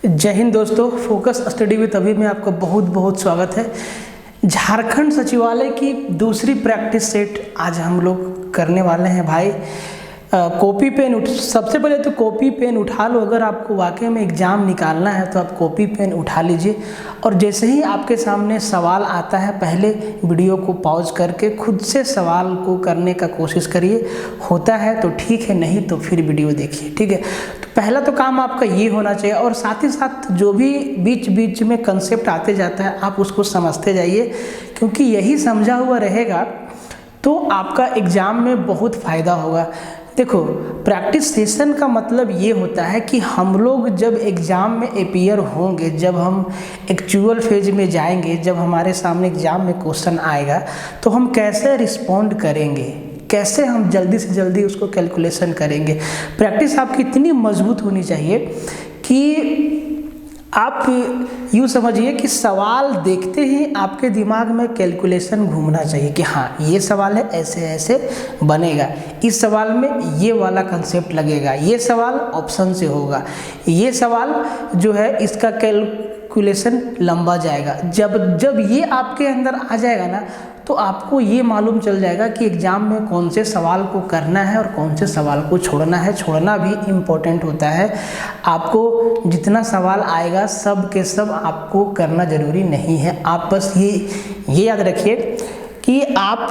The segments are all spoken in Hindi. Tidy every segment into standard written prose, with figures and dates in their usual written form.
जय हिंद दोस्तों, फोकस स्टडी विद अभी में आपका बहुत बहुत स्वागत है। झारखंड सचिवालय की दूसरी प्रैक्टिस सेट आज हम लोग करने वाले हैं भाई। कॉपी पेन सबसे पहले तो कॉपी पेन उठा लो। अगर आपको वाकई में एग्ज़ाम निकालना है तो आप कॉपी पेन उठा लीजिए और जैसे ही आपके सामने सवाल आता है पहले वीडियो को पॉज करके खुद से सवाल को करने का कोशिश करिए। होता है तो ठीक है, नहीं तो फिर वीडियो देखिए, ठीक है। तो पहला तो काम आपका ये होना चाहिए और साथ ही साथ जो भी बीच बीच में कंसेप्ट आते जाता है आप उसको समझते जाइए, क्योंकि यही समझा हुआ रहेगा तो आपका एग्ज़ाम में बहुत फ़ायदा होगा। देखो, प्रैक्टिस सेशन का मतलब ये होता है कि हम लोग जब एग्ज़ाम में अपीयर होंगे, जब हम एक्चुअल फेज में जाएंगे, जब हमारे सामने एग्ज़ाम में क्वेश्चन आएगा तो हम कैसे रिस्पॉन्ड करेंगे, कैसे हम जल्दी से जल्दी उसको कैलकुलेशन करेंगे। प्रैक्टिस आपकी इतनी मजबूत होनी चाहिए कि आप यूँ समझिए कि सवाल देखते ही आपके दिमाग में कैलकुलेशन घूमना चाहिए कि हाँ ये सवाल है, ऐसे ऐसे बनेगा, इस सवाल में ये वाला कंसेप्ट लगेगा, ये सवाल ऑप्शन से होगा, ये सवाल जो है इसका कैलकुलेशन लंबा जाएगा। जब ये आपके अंदर आ जाएगा ना तो आपको ये मालूम चल जाएगा कि एग्ज़ाम में कौन से सवाल को करना है और कौन से सवाल को छोड़ना है। छोड़ना भी इम्पोर्टेंट होता है। आपको जितना सवाल आएगा सब के सब आपको करना ज़रूरी नहीं है। आप बस ये याद रखिए कि आप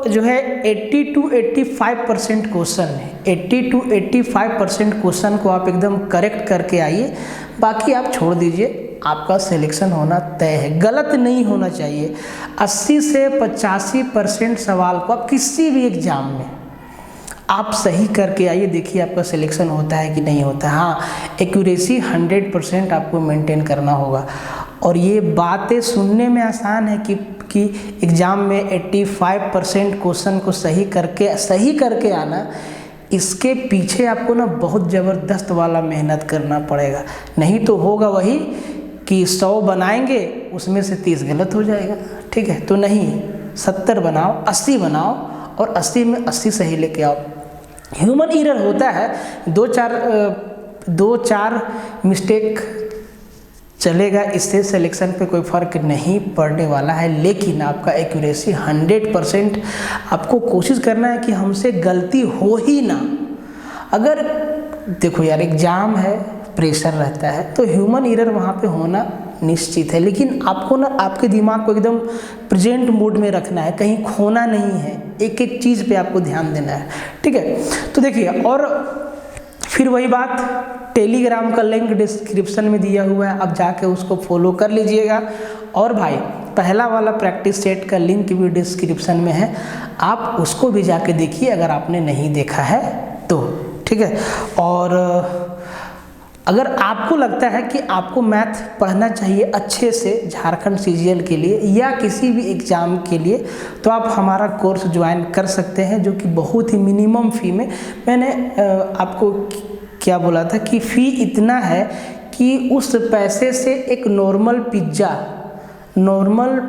जो है 80 to 85% क्वेश्चन है, 80 to 85% क्वेश्चन को आप एकदम करेक्ट करके आइए, बाकी आप छोड़ दीजिए। आपका सिलेक्शन होना तय है, गलत नहीं होना चाहिए। 80 से 85% सवाल को आप किसी भी एग्ज़ाम में आप सही करके आइए, देखिए आपका सिलेक्शन होता है कि नहीं होता है। हाँ, एक्यूरेसी 100% आपको मेंटेन करना होगा। और ये बातें सुनने में आसान है कि एग्ज़ाम में 85% क्वेश्चन को सही करके आना, इसके पीछे आपको ना बहुत ज़बरदस्त वाला मेहनत करना पड़ेगा। नहीं तो होगा वही कि 100 बनाएंगे उसमें से 30 गलत हो जाएगा, ठीक है। तो नहीं, 70 बनाओ, 80 बनाओ और 80 में 80 सही लेके आओ। ह्यूमन एरर होता है, दो चार मिस्टेक चलेगा, इससे सिलेक्शन पे कोई फ़र्क नहीं पड़ने वाला है। लेकिन आपका एक्यूरेसी 100% आपको कोशिश करना है कि हमसे गलती हो ही ना। अगर देखो यार, एग्ज़ाम है, प्रेशर रहता है तो ह्यूमन एरर वहाँ पे होना निश्चित है, लेकिन आपको ना आपके दिमाग को एकदम प्रेजेंट मोड में रखना है, कहीं खोना नहीं है। एक एक चीज़ पे आपको ध्यान देना है, ठीक है। तो देखिए, और फिर वही बात, टेलीग्राम का लिंक डिस्क्रिप्शन में दिया हुआ है, आप जाके उसको फॉलो कर लीजिएगा। और भाई पहला वाला प्रैक्टिस सेट का लिंक भी डिस्क्रिप्शन में है, आप उसको भी जाके देखिए अगर आपने नहीं देखा है तो, ठीक है। और अगर आपको लगता है कि आपको मैथ पढ़ना चाहिए अच्छे से झारखंड सीजीएल के लिए या किसी भी एग्ज़ाम के लिए, तो आप हमारा कोर्स ज्वाइन कर सकते हैं, जो कि बहुत ही मिनिमम फ़ी में। मैंने आपको क्या बोला था कि फ़ी इतना है कि उस पैसे से एक नॉर्मल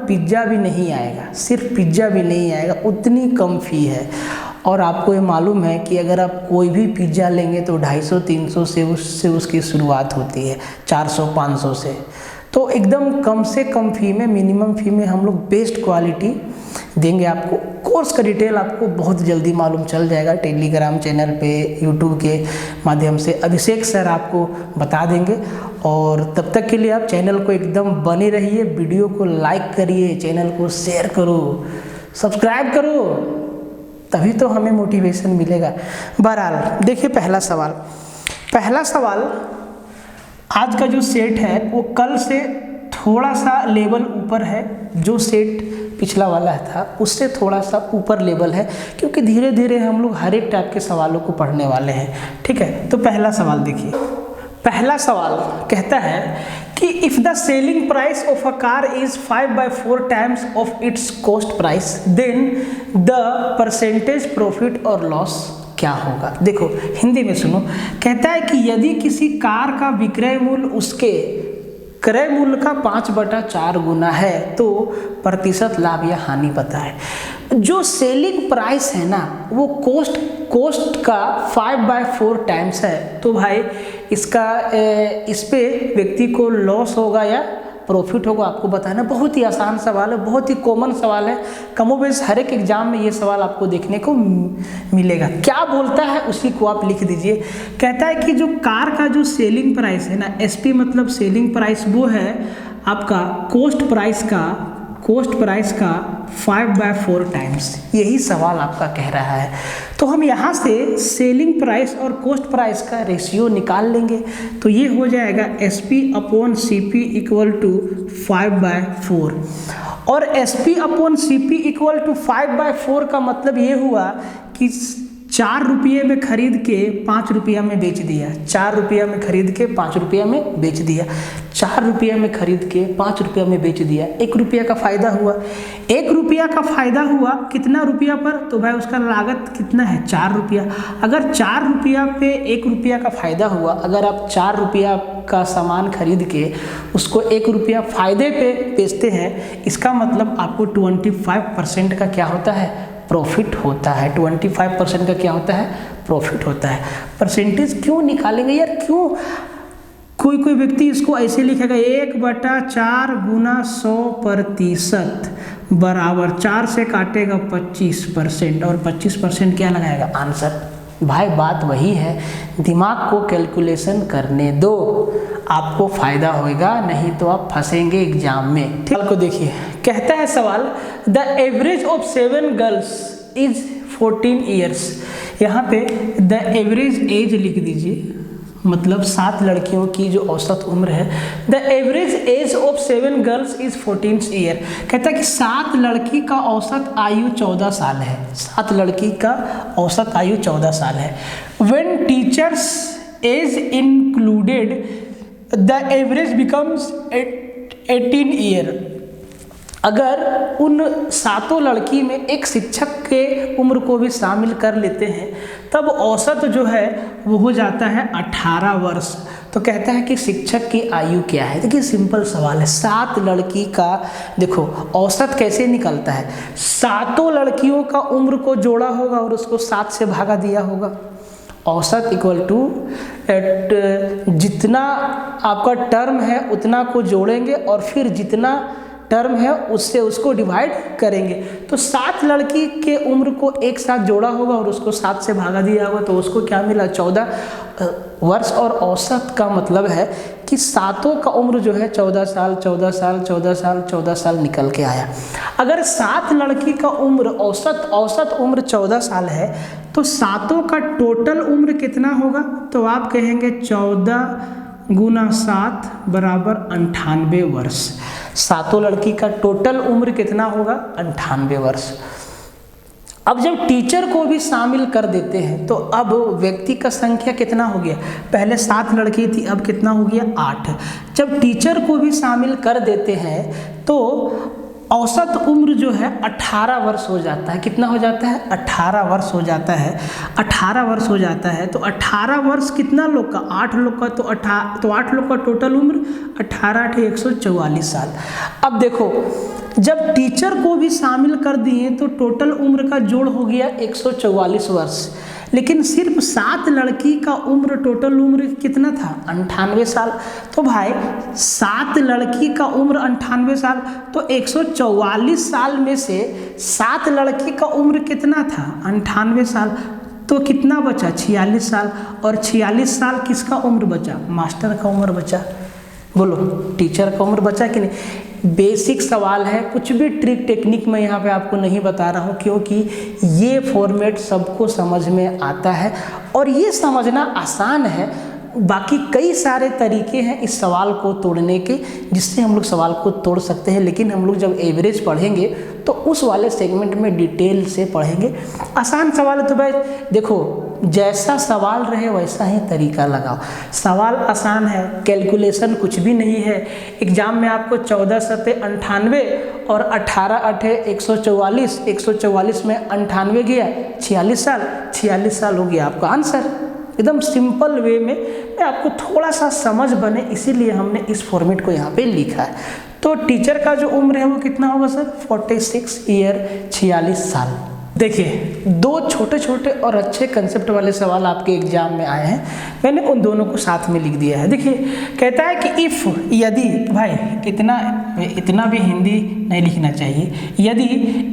पिज़्ज़ा भी नहीं आएगा, सिर्फ पिज़्ज़ा भी नहीं आएगा, उतनी कम फ़ी है। और आपको ये मालूम है कि अगर आप कोई भी पिज़्ज़ा लेंगे तो 250-300 से उसकी शुरुआत होती है, 400-500 से। तो एकदम कम से कम फ़ी में, मिनिमम फ़ी में हम लोग बेस्ट क्वालिटी देंगे आपको। कोर्स का डिटेल आपको बहुत जल्दी मालूम चल जाएगा टेलीग्राम चैनल पे, यूट्यूब के माध्यम से अभिषेक सर आपको बता देंगे। और तब तक के लिए आप चैनल को एकदम बने रहिए, वीडियो को लाइक करिए, चैनल को शेयर करो, सब्सक्राइब करो, तभी तो हमें मोटिवेशन मिलेगा। बहरहाल देखिए, पहला सवाल आज का जो सेट है वो कल से थोड़ा सा लेवल ऊपर है। जो सेट पिछला वाला था उससे थोड़ा सा ऊपर लेवल है, क्योंकि धीरे धीरे हम लोग हर एक टाइप के सवालों को पढ़ने वाले हैं, ठीक है। तो पहला सवाल देखिए, पहला सवाल कहता है कि if the selling price of a car is 5/4 times of its cost price, then the percentage profit और लॉस क्या होगा। देखो हिंदी में सुनो, कहता है कि यदि किसी कार का विक्रय मूल्य उसके क्रय मूल्य का 5/4 गुना है तो प्रतिशत लाभ या हानि बताए। जो सेलिंग प्राइस है ना वो कोस्ट का 5/4 टाइम्स है। तो भाई इसका इस पे व्यक्ति को लॉस होगा या प्रॉफिट होगा, आपको बताना। बहुत ही आसान सवाल है, बहुत ही कॉमन सवाल है, कमोबेश हर एक एग्जाम में ये सवाल आपको देखने को मिलेगा। क्या बोलता है उसी को आप लिख दीजिए। कहता है कि जो कार का जो सेलिंग प्राइस है ना, एसपी मतलब सेलिंग प्राइस, वो है आपका कोस्ट प्राइस का 5/4 टाइम्स। यही सवाल आपका कह रहा है। तो हम यहाँ से सेलिंग प्राइस और कोस्ट प्राइस का रेशियो निकाल लेंगे। तो ये हो जाएगा SP/CP = 5/4। और SP/CP = 5/4 का मतलब ये हुआ कि 4 रुपये में खरीद के 5 रुपया में बेच दिया। 4 रुपया में खरीद के 5 रुपया में बेच दिया। 4 रुपया में खरीद के 5 रुपया में बेच दिया। 1 रुपया का फायदा हुआ। 1 रुपया का फायदा हुआ कितना रुपया पर? तो भाई उसका लागत कितना है? 4 रुपया। अगर 4 रुपया पे 1 रुपया का फायदा हुआ, अगर आप 4 रुपया का सामान खरीद के उसको 1 रुपया फायदे पे बेचते हैं, इसका मतलब आपको 25% का क्या होता है? प्रॉफिट होता है। 25% का क्या होता है? प्रॉफिट होता है। परसेंटेज क्यों निकालेंगे यार? क्यों कोई व्यक्ति इसको ऐसे लिखेगा 1/4 × 100% बराबर 4 से काटेगा 25% और 25% क्या लगाएगा? आंसर। भाई बात वही है, दिमाग को कैलकुलेशन करने दो, आपको फायदा होगा, नहीं तो आप फंसेंगे एग्जाम में। ठीक को देखिए, कहता है सवाल the average of 7 girls is 14 years. यहाँ पे द एवरेज एज लिख दीजिए, मतलब 7 लड़कियों की जो औसत उम्र है। The average age of 7 girls is 14 year. कहता है कि 7 लड़की का औसत आयु 14 साल है। 7 लड़की का औसत आयु 14 साल है। When teachers as included the average becomes 18 year. अगर उन 7 लड़की में एक शिक्षक के उम्र को भी शामिल कर लेते हैं, तब औसत जो है वो हो जाता है 18 वर्ष। तो कहता है कि शिक्षक की आयु क्या है? देखिए सिंपल सवाल है। 7 लड़की का देखो औसत कैसे निकलता है? 7 लड़कियों का उम्र को जोड़ा होगा और उसको 7 से भागा दिया होगा। औसत = जितना आपका टर्म है उतना को जोड़ेंगे और फिर जितना टर्म है उससे उसको डिवाइड करेंगे। तो 7 लड़की के उम्र को एक साथ जोड़ा होगा और उसको 7 से भागा दिया होगा, तो उसको क्या मिला? 14 वर्ष। और औसत का मतलब है कि 7 का उम्र जो है 14 साल 14 साल 14 साल 14 साल निकल के आया। अगर 7 लड़की का उम्र औसत उम्र 14 साल है, तो 7 का टोटल उम्र कितना होगा? तो आप कहेंगे 14 × 7 = 98 वर्ष। 7 लड़की का टोटल उम्र कितना होगा? 98 वर्ष। अब जब टीचर को भी शामिल कर देते हैं तो अब व्यक्ति का संख्या कितना हो गया? पहले 7 लड़की थी, अब कितना हो गया? 8। जब टीचर को भी शामिल कर देते हैं तो औसत उम्र जो है 18 वर्ष हो जाता है। कितना हो जाता है? 18 वर्ष हो जाता है। 18 वर्ष हो जाता है। तो 18 वर्ष कितना लोग का? 8 लोग का। तो 8 लोग का टोटल उम्र 18 × 8 = 144 साल। अब देखो, जब टीचर को भी शामिल कर दिए तो टोटल उम्र का जोड़ हो गया 144 वर्ष। लेकिन सिर्फ 7 लड़की का उम्र, टोटल उम्र कितना था? 98 साल। तो भाई 7 लड़की का उम्र 98 साल, तो 144 साल में से 7 लड़की का उम्र कितना था? 98 साल। तो कितना बचा? 46 साल। और 46 साल किसका उम्र बचा? मास्टर का उम्र बचा। बोलो, टीचर का उम्र बचा कि नहीं? बेसिक सवाल है, कुछ भी ट्रिक टेक्निक मैं यहाँ पे आपको नहीं बता रहा हूँ, क्योंकि ये फॉर्मेट सबको समझ में आता है और ये समझना आसान है। बाकी कई सारे तरीके हैं इस सवाल को तोड़ने के, जिससे हम लोग सवाल को तोड़ सकते हैं। लेकिन हम लोग जब एवरेज पढ़ेंगे तो उस वाले सेगमेंट में डिटेल से पढ़ेंगे। आसान सवाल है तो भाई देखो, जैसा सवाल रहे वैसा ही तरीका लगाओ। सवाल आसान है, कैलकुलेशन कुछ भी नहीं है। एग्जाम में आपको 14 × 98 और 18 × 8 = 144। 144 में 98 गया, 46 साल हो गया आपका आंसर। एकदम सिंपल वे में मैं आपको थोड़ा सा समझ बने, इसीलिए हमने इस फॉर्मेट को यहाँ पे लिखा है। तो टीचर का जो उम्र है वो कितना होगा सर? 46 ईयर, 46 साल। देखिए, दो छोटे छोटे और अच्छे कंसेप्ट वाले सवाल आपके एग्जाम में आए हैं, मैंने उन दोनों को साथ में लिख दिया है। देखिए, कहता है कि इफ़, यदि, भाई इतना भी हिंदी नहीं लिखना चाहिए, यदि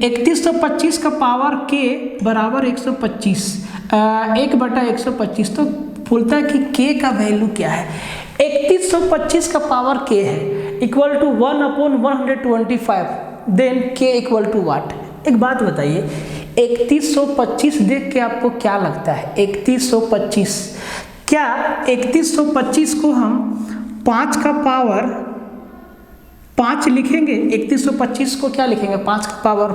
3125 का पावर के बराबर 125, 1/125, तो बोलता है कि के का वैल्यू क्या है? 3125 का पावर के है इक्वल टू 1/125, देन के इक्वल टू वाट? एक बात बताइए, 3125 देख के आपको क्या लगता है? 3125, क्या 3125 को हम 5 का पावर 5 लिखेंगे? 3125 को क्या लिखेंगे? 5 का पावर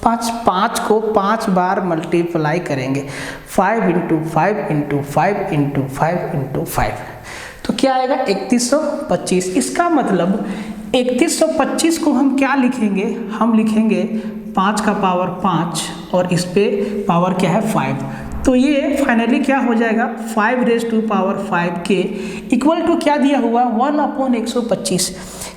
5, 5 को 5 बार मल्टीप्लाई करेंगे, 5 × 5 × 5 × 5 × 5, तो क्या आएगा? 3125। इसका मतलब 3125 को हम क्या लिखेंगे? हम लिखेंगे 5 का पावर 5 और इस पे पावर क्या है? 5। तो ये फाइनली क्या हो जाएगा? 5⁵ के इक्वल टू क्या दिया हुआ? 1/125।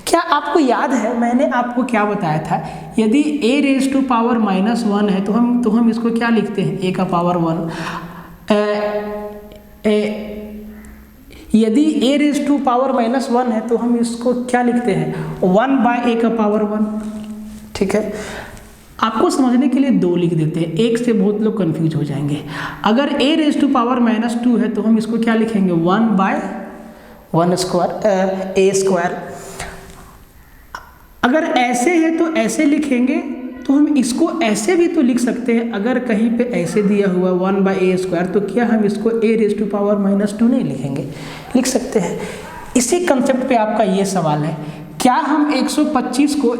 क्या आपको याद है मैंने आपको क्या बताया था? यदि a⁻⁻1 है तो हम इसको क्या लिखते हैं? a का पावर 1। यदि a⁻⁻1 है तो हम इसको क्या लिखते हैं? 1/a का पावर 1। ठीक है, आपको समझने के लिए 2 लिख देते हैं, एक से बहुत लोग कंफ्यूज हो जाएंगे। अगर a⁻2 है तो हम इसको क्या लिखेंगे? 1/1², a²। अगर ऐसे है तो ऐसे लिखेंगे, तो हम इसको ऐसे भी तो लिख सकते हैं। अगर कहीं पे ऐसे दिया हुआ 1/a², तो क्या हम इसको a⁻2 नहीं लिखेंगे? लिख सकते हैं। इसी कंसेप्ट पे आपका ये सवाल है, क्या हम 125 को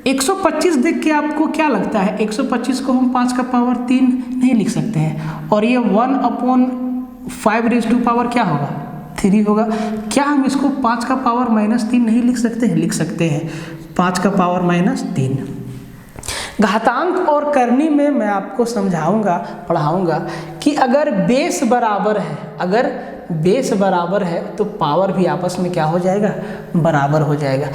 125 देख के आपको क्या लगता है? 125 को हम 5 का पावर 3 नहीं लिख सकते हैं, और ये 1/5 क्या होगा? 3 होगा। क्या हम इसको 5 का पावर -3 नहीं लिख सकते हैं? लिख सकते हैं, 5 का पावर -3। घातांक और करनी में मैं आपको समझाऊंगा, पढ़ाऊंगा कि अगर बेस बराबर है तो पावर भी आपस में क्या हो जाएगा? बराबर हो जाएगा।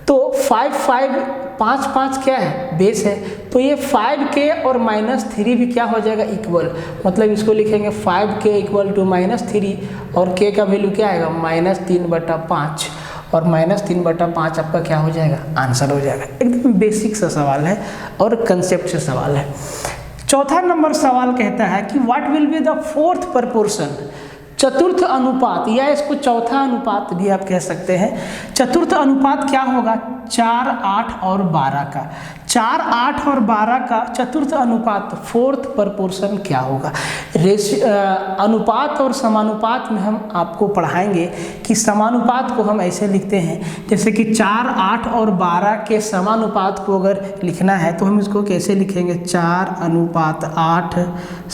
तो 5 क्या है? बेस है, तो ये 5k और -3 भी क्या हो जाएगा? इक्वल। मतलब इसको लिखेंगे 5k इक्वल टू -3, और k का वैल्यू क्या आएगा? -3/5, और -3/5 आपका क्या हो जाएगा? आंसर हो जाएगा। एकदम बेसिक सा सवाल है और कंसेप्ट से सवाल है। चौथा नंबर सवाल कहता है कि what will be the 4th proportion, चतुर्थ अनुपात, या इसको चौथा अनुपात भी आप कह सकते हैं। चतुर्थ अनुपात क्या होगा? 4, 8 और 12 का। 4, 8 और 12 का चतुर्थ अनुपात 4th proportion क्या होगा? अनुपात और समानुपात में हम आपको पढ़ाएंगे कि समानुपात को हम ऐसे लिखते हैं, जैसे कि 4, 8 और 12 के समानुपात को अगर लिखना है तो हम इसको कैसे लिखेंगे? 4:8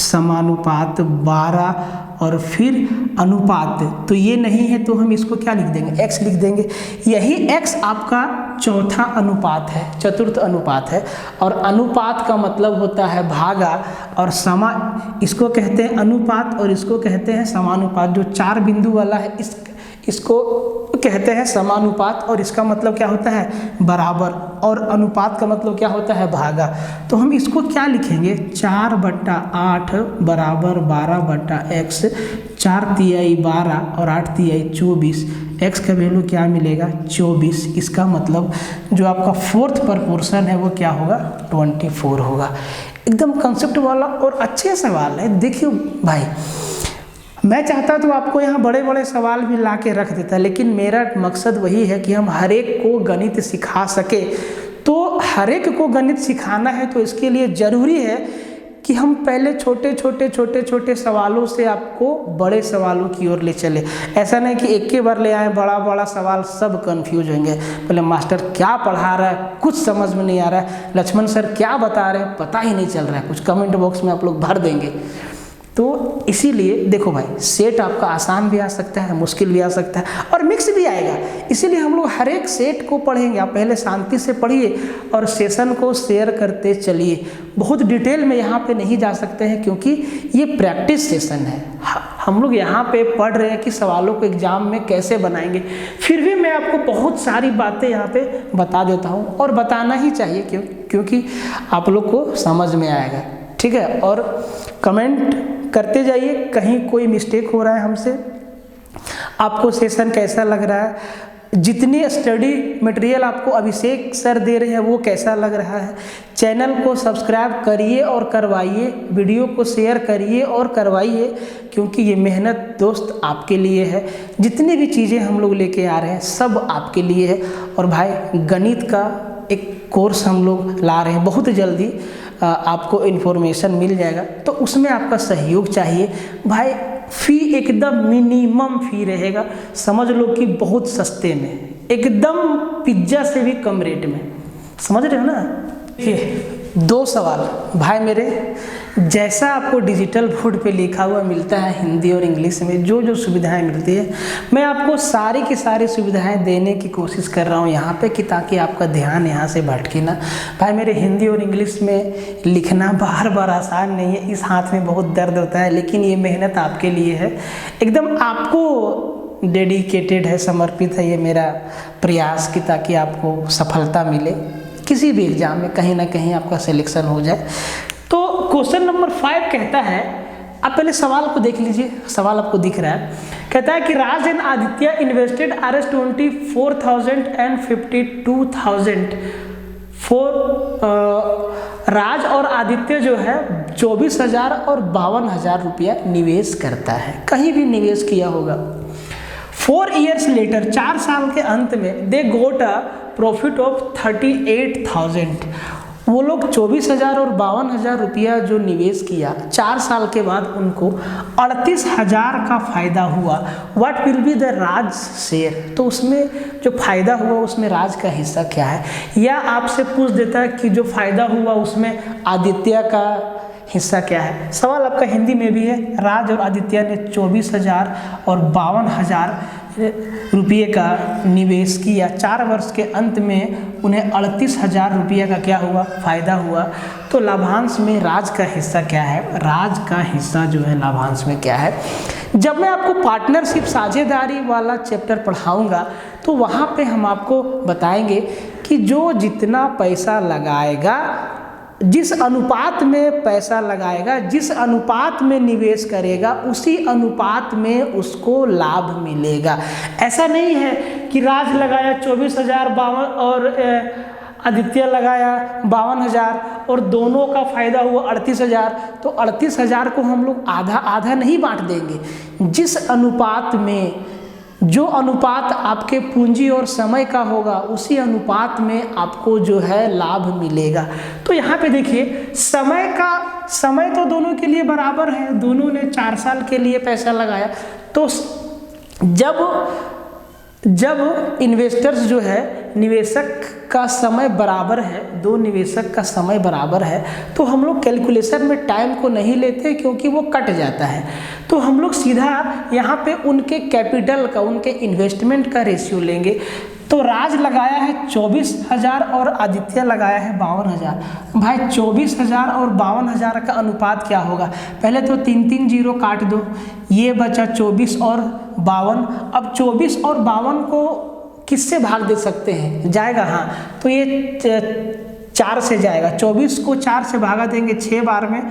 समानुपात 12 और फिर अनुपात। तो ये नहीं है तो हम इसको क्या लिख देंगे? x लिख देंगे। यही x आपका चौथा अनुपात है, चतुर्थ अनुपात है। और अनुपात का मतलब होता है भागा, और इसको कहते हैं अनुपात और इसको कहते हैं समानुपात। जो 4 बिंदु वाला है इसको कहते हैं समानुपात, और इसका मतलब क्या होता है? बराबर, और अनुपात का मतलब क्या होता है? भागा। तो हम इसको क्या लिखेंगे? 4/8 बराबर 12/x, 4×3 12 और 8×3 24। x का वैल्यू क्या मिलेगा? 24। इसका मतलब जो आपका 4th proportion है वो क्या होगा? 24 होगा। एकदम कंसेप्ट वाला और अच्छे सवाल है। देखिए भाई, मैं चाहता तो आपको यहाँ बड़े बड़े सवाल भी ला के रख देता, लेकिन मेरा मकसद वही है कि हम हर एक को गणित सिखा सके। तो हर एक को गणित सिखाना है तो इसके लिए ज़रूरी है कि हम पहले छोटे सवालों से आपको बड़े सवालों की ओर ले चले। ऐसा नहीं कि एक ही बार ले आए बड़ा सवाल, सब कंफ्यूज होंगे। पहले मास्टर क्या पढ़ा रहा है कुछ समझ में नहीं आ रहा है, लक्ष्मण सर क्या बता रहे हैं पता ही नहीं चल रहा है, कुछ कमेंट बॉक्स में आप लोग भर देंगे। तो इसीलिए देखो भाई, सेट आपका आसान भी आ सकता है, मुश्किल भी आ सकता है और मिक्स भी आएगा। इसीलिए हम लोग हर एक सेट को पढ़ेंगे। आप पहले शांति से पढ़िए और सेशन को शेयर करते चलिए। बहुत डिटेल में यहाँ पे नहीं जा सकते हैं क्योंकि ये प्रैक्टिस सेशन है। हम लोग यहाँ पे पढ़ रहे हैं कि सवालों को एग्जाम में कैसे बनाएंगे। फिर भी मैं आपको बहुत सारी बातें यहाँ पे बता देता हूँ और बताना ही चाहिए क्योंकि आप लोग को समझ में आएगा, ठीक है। और कमेंट करते जाइए कहीं कोई मिस्टेक हो रहा है हमसे, आपको सेशन कैसा लग रहा है, जितनी स्टडी मटेरियल आपको अभिषेक सर दे रहे हैं वो कैसा लग रहा है। चैनल को सब्सक्राइब करिए और करवाइए, वीडियो को शेयर करिए और करवाइए, क्योंकि ये मेहनत दोस्त आपके लिए है। जितनी भी चीज़ें हम लोग लेके आ रहे हैं सब आपके लिए है। और भाई गणित का एक कोर्स हम लोग ला रहे हैं, बहुत जल्दी आपको इन्फॉर्मेशन मिल जाएगा, तो उसमें आपका सहयोग चाहिए भाई। फ़ी एकदम मिनिमम फ़ी रहेगा, समझ लो कि बहुत सस्ते में, एकदम पिज्ज़ा से भी कम रेट में, समझ रहे हो ना। ये 2 सवाल भाई मेरे, जैसा आपको डिजिटल बोर्ड पे लिखा हुआ मिलता है हिंदी और इंग्लिश में, जो जो सुविधाएं मिलती है मैं आपको सारी की सारी सुविधाएं देने की कोशिश कर रहा हूं यहाँ पे, कि ताकि आपका ध्यान यहाँ से भटके ना। भाई मेरे हिंदी और इंग्लिश में लिखना बार बार आसान नहीं है, इस हाथ में बहुत दर्द होता है, लेकिन ये मेहनत आपके लिए है, एकदम आपको डेडिकेटेड है, समर्पित है ये मेरा प्रयास, कि ताकि आपको सफलता मिले किसी भी एग्जाम में, कहीं ना कहीं आपका सिलेक्शन हो जाए। तो क्वेश्चन नंबर 5 कहता है, आप पहले सवाल को देख लीजिए, सवाल आपको दिख रहा है। कहता है कि Raj and Aditya invested Rs24,000 and 52,000 Raj और आदित्य जो है 24,000 और 52,000 रुपया निवेश करता है, कहीं भी निवेश किया होगा। 4 years लेटर, 4 साल के अंत में दे गोट अ प्रॉफिट ऑफ 38,000। वो लोग 24,000 और 52,000 रुपया जो निवेश किया, 4 साल के बाद उनको 38,000 का फायदा हुआ। What will be the Raj share, तो उसमें जो फायदा हुआ उसमें राज का हिस्सा क्या है। या आपसे पूछ देता है कि जो फायदा हुआ उसमें आदित्य का हिस्सा क्या है। सवाल आपका हिंदी में भी है। राज और आदित्य ने 24,000 और 52,000 रुपये का निवेश किया, 4 वर्ष के अंत में उन्हें 38,000 रुपये का क्या हुआ, फायदा हुआ। तो लाभांश में राज का हिस्सा क्या है, राज का हिस्सा जो है लाभांश में क्या है। जब मैं आपको पार्टनरशिप साझेदारी वाला चैप्टर पढ़ाऊंगा तो वहाँ पे हम आपको बताएंगे कि जो जितना पैसा लगाएगा, जिस अनुपात में पैसा लगाएगा, जिस अनुपात में निवेश करेगा, उसी अनुपात में उसको लाभ मिलेगा। ऐसा नहीं है कि राज लगाया 24,000 और आदित्य लगाया 52,000 और दोनों का फायदा हुआ 38,000, तो 38,000 को हम लोग आधा आधा नहीं बांट देंगे। जिस अनुपात में, जो अनुपात आपके पूंजी और समय का होगा, उसी अनुपात में आपको जो है लाभ मिलेगा। तो यहाँ पे देखिए, समय तो दोनों के लिए बराबर है, दोनों ने 4 साल के लिए पैसा लगाया। तो जब इन्वेस्टर्स जो है, निवेशक का समय बराबर है, 2 निवेशक का समय बराबर है, तो हम लोग कैलकुलेशन में टाइम को नहीं लेते क्योंकि वो कट जाता है। तो हम लोग सीधा यहाँ पे उनके कैपिटल का, उनके इन्वेस्टमेंट का रेशियो लेंगे। तो राज लगाया है 24,000 और आदित्य लगाया है 52,000। भाई 24,000 और 52,000 का अनुपात क्या होगा, पहले तो 3 0 काट दो, ये बचा 24 और 52। अब 24 और 52 को किससे भाग दे सकते हैं, जाएगा, हाँ, तो ये 4 से जाएगा। 24 को 4 से भागा देंगे 6 बार में,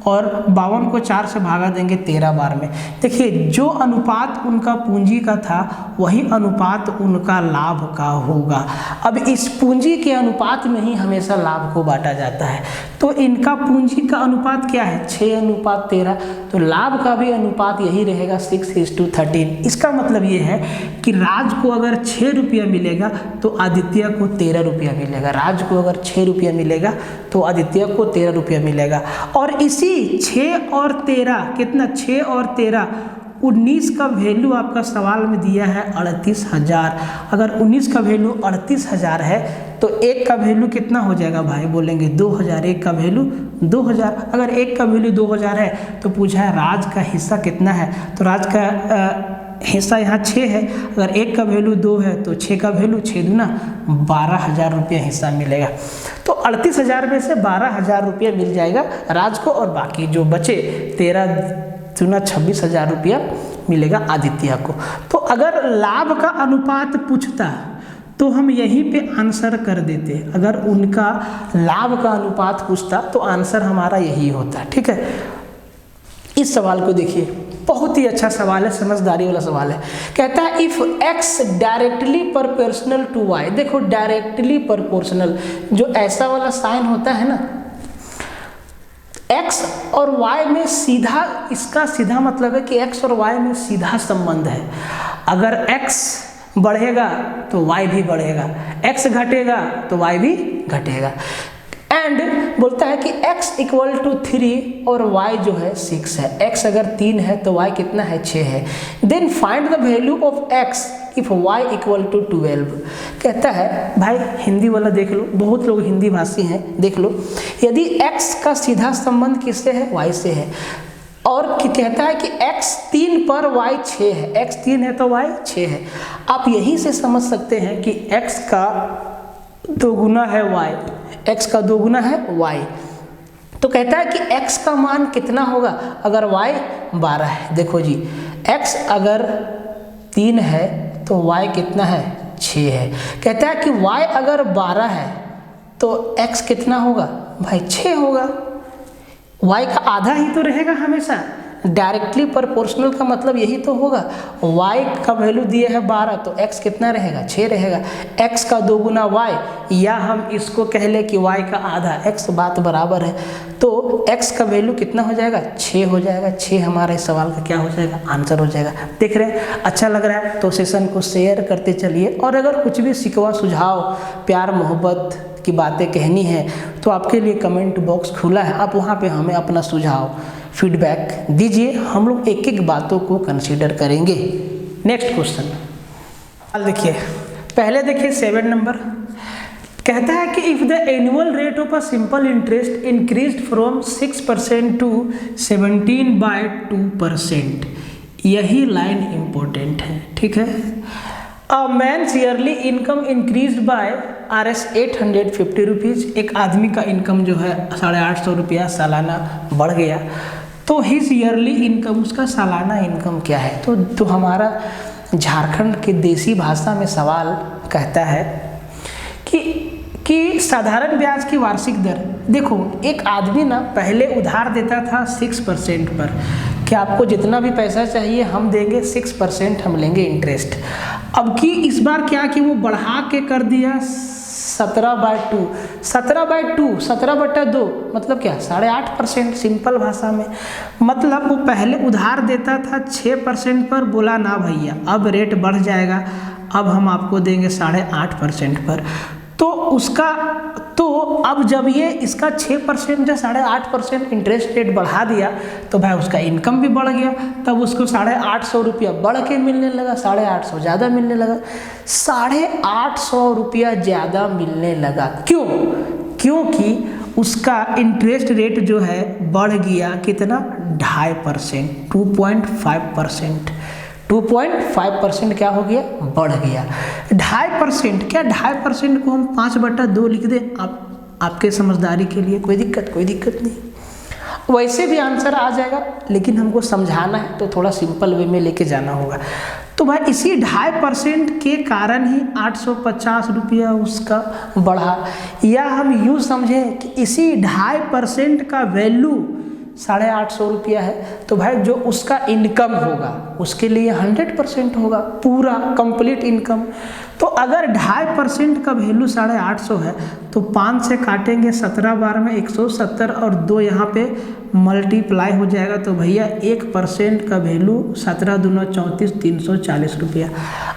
और 52 को 4 से भागा देंगे 13 बार में। देखिए, जो अनुपात उनका पूंजी का था वही अनुपात उनका लाभ का होगा। अब इस पूंजी के अनुपात में ही हमेशा लाभ को बांटा जाता है। तो इनका पूंजी का अनुपात क्या है, 6:13, तो लाभ का भी अनुपात यही रहेगा, 6:13। इसका मतलब ये है कि राज को अगर 6 रुपया मिलेगा तो आदित्य को 13 रुपया मिलेगा। राज को अगर 6 रुपया मिलेगा तो आदित्य को 13 रुपया मिलेगा। और इसी 6 और 13 कितना, 6 और 13 19 का वैल्यू आपका सवाल में दिया है 38,000। अगर 19 का वैल्यू 38,000 है तो 1 का वैल्यू कितना हो जाएगा भाई? बोलेंगे 2,000। 1 का वैल्यू 2,000। अगर 1 का वैल्यू 2,000 है तो पूछा है राज का हिस्सा कितना है, तो राज का हिस्सा यहाँ 6 है। अगर 1 का वैल्यू 2 है तो 6 का वैल्यू 6 दूना 12,000 रुपया हिस्सा मिलेगा। तो 38,000 में से 12,000 रुपया मिल जाएगा राज को, और बाकी जो बचे 13 दूना 26,000 रुपया मिलेगा आदित्य को। तो अगर लाभ का अनुपात पूछता तो हम यहीं पे आंसर कर देते। अगर उनका लाभ का अनुपात पूछता तो आंसर हमारा यही होता। ठीक है, इस सवाल को देखिए, बहुत ही अच्छा सवाल है, समझदारी वाला सवाल है। कहता है if x directly proportional to y। देखो डायरेक्टली प्रोपोर्शनल, जो ऐसा वाला साइन होता है ना, x और y में सीधा, इसका सीधा मतलब है कि x और y में सीधा संबंध है। अगर x बढ़ेगा तो y भी बढ़ेगा, x घटेगा तो y भी घटेगा। एंड बोलता है कि x इक्वल टू 3 और y जो है 6 है। x अगर 3 है तो y कितना है? 6 है। Then find the value of x if y equal to 12। कहता है भाई हिंदी वाला देख लो, बहुत लोग हिंदी भाषी हैं, देख लो। यदि x का सीधा संबंध किससे है? y से है। और कहता है कि x 3 पर y 6 है। x 3 है तो y 6 है। आप यही से समझ सकते हैं कि x का 2 गुना है y, x का 2 गुना है y। तो कहता है कि x का मान कितना होगा अगर y 12 है। देखो जी, x अगर 3 है तो y कितना है? 6 है। कहता है कि y अगर 12 है तो x कितना होगा भाई? 6 होगा। y का आधा ही तो रहेगा हमेशा। डायरेक्टली प्रोपोर्शनल का मतलब यही तो होगा। y का वैल्यू दिया है 12 तो x कितना रहेगा? 6 रहेगा। x का 2 गुना y, या हम इसको कह ले कि y का आधा x, बात बराबर है। तो x का वैल्यू कितना हो जाएगा? 6 हो जाएगा। 6 हमारा इस सवाल का क्या हो जाएगा? आंसर हो जाएगा। देख रहे हैं, अच्छा लग रहा है तो सेशन को शेयर करते चलिए। और अगर कुछ भी शिकवा सुझाव, प्यार मोहब्बत की बातें कहनी है तो आपके लिए कमेंट बॉक्स खुला है। आप वहाँ पे हमें अपना सुझाव, फीडबैक दीजिए, हम लोग एक एक बातों को कंसीडर करेंगे। नेक्स्ट क्वेश्चन देखिए, पहले देखिए 7 नंबर। कहता है कि if the annual rate of a simple interest increased from 6% to 17/2%। यही लाइन इंपॉर्टेंट है। ठीक है, a man's yearly income increased by Rs 850 rupees. एक आदमी का इनकम जो है 850 रुपया सालाना बढ़ गया, तो हिज ईयरली इनकम, उसका सालाना इनकम क्या है? तो हमारा झारखंड के देसी भाषा में सवाल कहता है कि साधारण ब्याज की वार्षिक दर। देखो, एक आदमी ना पहले उधार देता था 6% पर कि आपको जितना भी पैसा चाहिए हम देंगे, 6% हम लेंगे इंटरेस्ट। अब की इस बार क्या कि वो बढ़ा के कर दिया 17/2। 17/2 मतलब क्या? 8.5%। सिंपल भाषा में मतलब वो पहले उधार देता था 6% पर, बोला ना भैया अब रेट बढ़ जाएगा, अब हम आपको देंगे 8.5% पर। तो अब जब ये इसका 6% या 8.5% इंटरेस्ट रेट बढ़ा दिया तो भाई उसका इनकम भी बढ़ गया। तब उसको 850 रुपया बढ़ के मिलने लगा, 850 ज़्यादा मिलने लगा, 850 रुपया ज़्यादा मिलने लगा। क्यों? क्योंकि उसका इंटरेस्ट रेट जो है बढ़ गया कितना? 2.5%, 2.5%। 2.5% क्या हो गया? बढ़ गया। 2.5% क्या? 2.5% को हम 5/2 लिख दें आपके समझदारी के लिए, कोई दिक्कत नहीं। वैसे भी आंसर आ जाएगा, लेकिन हमको समझाना है तो थोड़ा सिंपल वे में लेके जाना होगा। तो भाई इसी 2.5% के कारण ही 850 रुपया उसका बढ़ा। या हम यूँ समझें कि इसी 2.5% का वैल्यू 850 रुपया है, तो भाई जो उसका इनकम होगा उसके लिए 100% होगा, पूरा कंप्लीट इनकम। तो अगर 2.5% का वैल्यू 850 है तो 5 से काटेंगे 17 बार में 170 और 2 यहाँ पे मल्टीप्लाई हो जाएगा, तो भैया 1% का वैल्यू 17 दूना 34, 340 रुपया।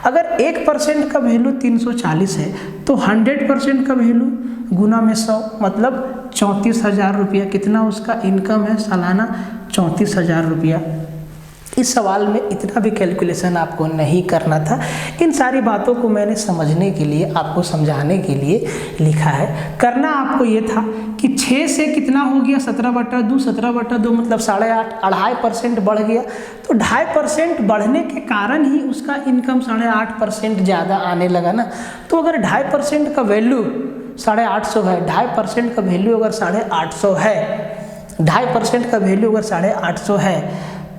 अगर 1% का वैल्यू 340 है तो 100% का वैल्यू गुना में 100 मतलब 34,000 रुपया। कितना उसका इनकम है सालाना? 34,000 रुपया। इस सवाल में इतना भी कैलकुलेशन आपको नहीं करना था। इन सारी बातों को मैंने समझने के लिए, आपको समझाने के लिए लिखा है। करना आपको ये था कि 6 से कितना हो गया 17/2, 17/2 मतलब 8.5, 2.5% बढ़ गया। तो 2.5% बढ़ने के कारण ही उसका इनकम 8.5% ज़्यादा आने लगा ना। तो अगर 2.5% का वैल्यू 850 है, 2.5% का वैल्यू अगर 850 है, 2.5% का वैल्यू अगर 850 है,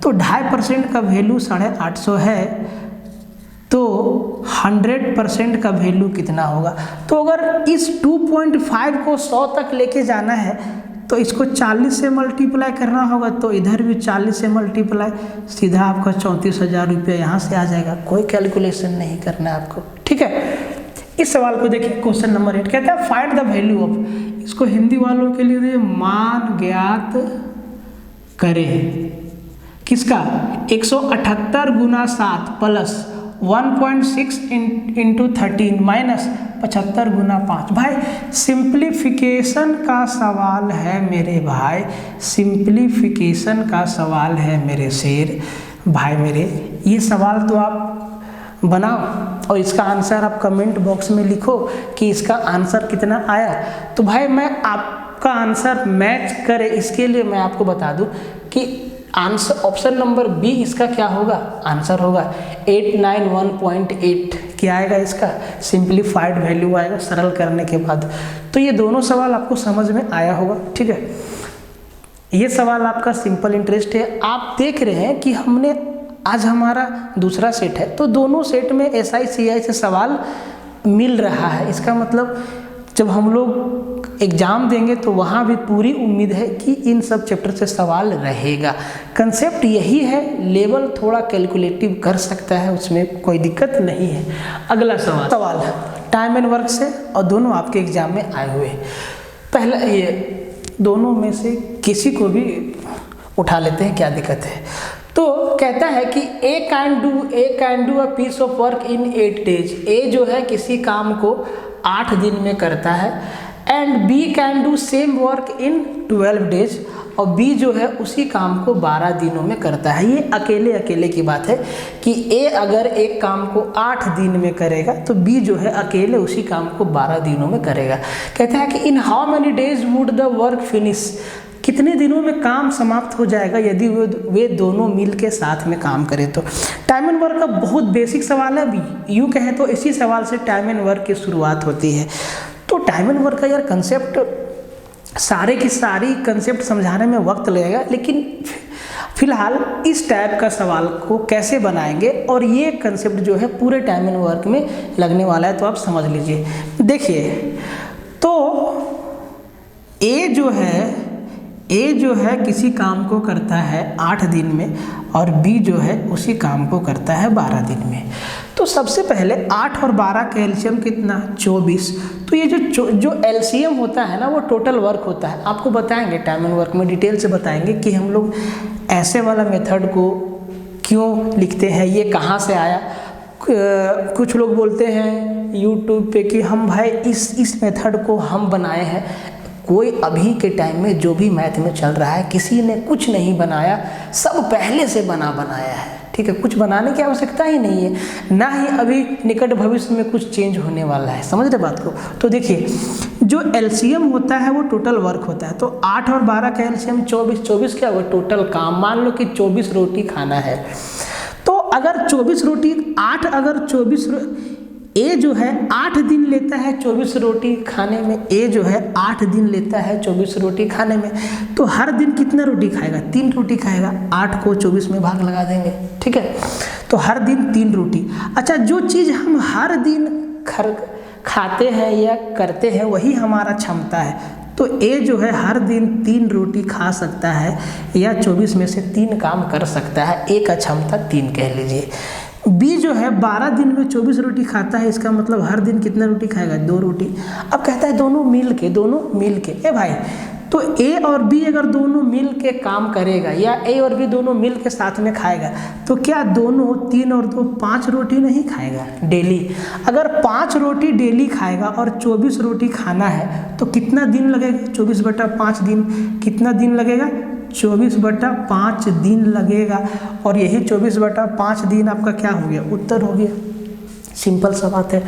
तो 2.5% का वैल्यू 850 है, तो 100% का वैल्यू कितना होगा? तो अगर इस 2.5 को 100 तक लेके जाना है तो इसको 40 से मल्टीप्लाई करना होगा। तो इधर भी 40 से मल्टीप्लाई, सीधा आपका 34,000 रुपये यहाँ से आ जाएगा। कोई कैलकुलेशन नहीं करना है आपको, ठीक है। इस सवाल को देखिए, क्वेश्चन नंबर 8 कहता है फाइंड द वैल्यू ऑफ, इसको हिंदी वालों के लिए मान ज्ञात करें किसका? 178 गुना 7 प्लस 1.6 इंटू 13 माइनस 75 गुना 5। भाई सिंप्लीफिकेशन का सवाल है मेरे भाई, सिंप्लीफिकेशन का सवाल है मेरे शेर भाई मेरे। ये सवाल तो आप बनाओ और इसका आंसर आप कमेंट बॉक्स में लिखो कि इसका आंसर कितना आया। तो भाई मैं आपका आंसर मैच करे इसके लिए मैं आपको बता दूं कि आंसर ऑप्शन नंबर बी इसका क्या होगा? आंसर होगा 891.8। क्या आएगा इसका? सिंप्लीफाइड वैल्यू आएगा सरल करने के बाद। तो ये दोनों सवाल आपको समझ में आया होगा, ठीक है। ये सवाल आपका सिंपल इंटरेस्ट है। आप देख रहे हैं कि हमने आज हमारा दूसरा सेट है, तो दोनों सेट में SI CI से सवाल मिल रहा है। इसका मतलब जब हम लोग एग्जाम देंगे तो वहाँ भी पूरी उम्मीद है कि इन सब चैप्टर से सवाल रहेगा। कंसेप्ट यही है, लेवल थोड़ा कैलकुलेटिव कर सकता है, उसमें कोई दिक्कत नहीं है। अगला सवाल टाइम एंड वर्क से, और दोनों आपके एग्जाम में आए हुए हैं। पहला ये दोनों में से किसी को भी उठा लेते हैं, क्या दिक्कत है। तो कहता है कि A can do a piece of work in 8 days। A जो है किसी काम को 8 दिन में करता है, and B can do same work in 12 days, और बी जो है उसी काम को 12 दिनों में करता है। ये अकेले की बात है कि ए अगर एक काम को 8 दिन में करेगा तो बी जो है अकेले उसी काम को 12 दिनों में करेगा। कहता है कि in how many days would the work finish, कितने दिनों में काम समाप्त हो जाएगा यदि वे दोनों मिल के साथ में काम करें। तो टाइम एंड वर्क का बहुत बेसिक सवाल है। अभी यूँ कहें तो इसी सवाल से टाइम एंड वर्क की शुरुआत होती है। तो टाइम एंड वर्क का यार कंसेप्ट, सारे की सारी कंसेप्ट समझाने में वक्त लगेगा, लेकिन फिलहाल इस टाइप का सवाल को कैसे बनाएंगे और ये कंसेप्ट जो है पूरे टाइम एंड वर्क में लगने वाला है। तो आप समझ लीजिए, देखिए तो ए जो है किसी काम को करता है 8 दिन में, और बी जो है उसी काम को करता है 12 दिन में। तो सबसे पहले 8 और 12 का एलसीएम कितना? 24। तो ये जो एलसीएम होता है ना वो टोटल वर्क होता है। आपको बताएंगे टाइम एंड वर्क में डिटेल से बताएंगे कि हम लोग ऐसे वाला मेथड को क्यों लिखते हैं, ये कहाँ से आया। कुछ लोग बोलते हैं यूट्यूब पे कि हम भाई इस मेथड को हम बनाए हैं। कोई अभी के टाइम में जो भी मैथ में चल रहा है किसी ने कुछ नहीं बनाया, सब पहले से बनाया है, ठीक है। कुछ बनाने की आवश्यकता ही नहीं है, ना ही अभी निकट भविष्य में कुछ चेंज होने वाला है। समझ रहे बात को? तो देखिए जो एलसीएम होता है वो टोटल वर्क होता है। तो 8 और 12 का एलसीएम 24 क्या हुआ? टोटल काम। मान लो कि 24 रोटी खाना है, तो अगर 24 रोटी ए जो है 8 दिन लेता है 24 रोटी खाने में, ए जो है 8 दिन लेता है 24 रोटी खाने में, तो हर दिन कितना रोटी खाएगा? 3 रोटी खाएगा। 8 को 24 में भाग लगा देंगे, ठीक है। तो हर दिन 3 रोटी। अच्छा, जो चीज़ हम हर दिन खाते हैं या करते हैं वही हमारा क्षमता है। तो ए जो है हर दिन 3 रोटी खा सकता है या 24 में से 3 काम कर सकता है। ए का क्षमता 3 कह लीजिए। बी जो है 12 दिन में 24 रोटी खाता है, इसका मतलब हर दिन कितना रोटी खाएगा? 2 रोटी। अब कहता है दोनों मिल के ए भाई, तो ए और बी अगर दोनों मिल के काम करेगा या ए और बी दोनों मिल के साथ में खाएगा, तो क्या दोनों 3 और 2 5 रोटी नहीं खाएगा डेली? अगर 5 रोटी डेली खाएगा और 24 रोटी खाना है तो कितना दिन लगेगा? 24/5 दिन। कितना दिन लगेगा? 24/5 दिन लगेगा, और यही 24/5 दिन आपका क्या हो गया, उत्तर हो गया। सिंपल सा बात है।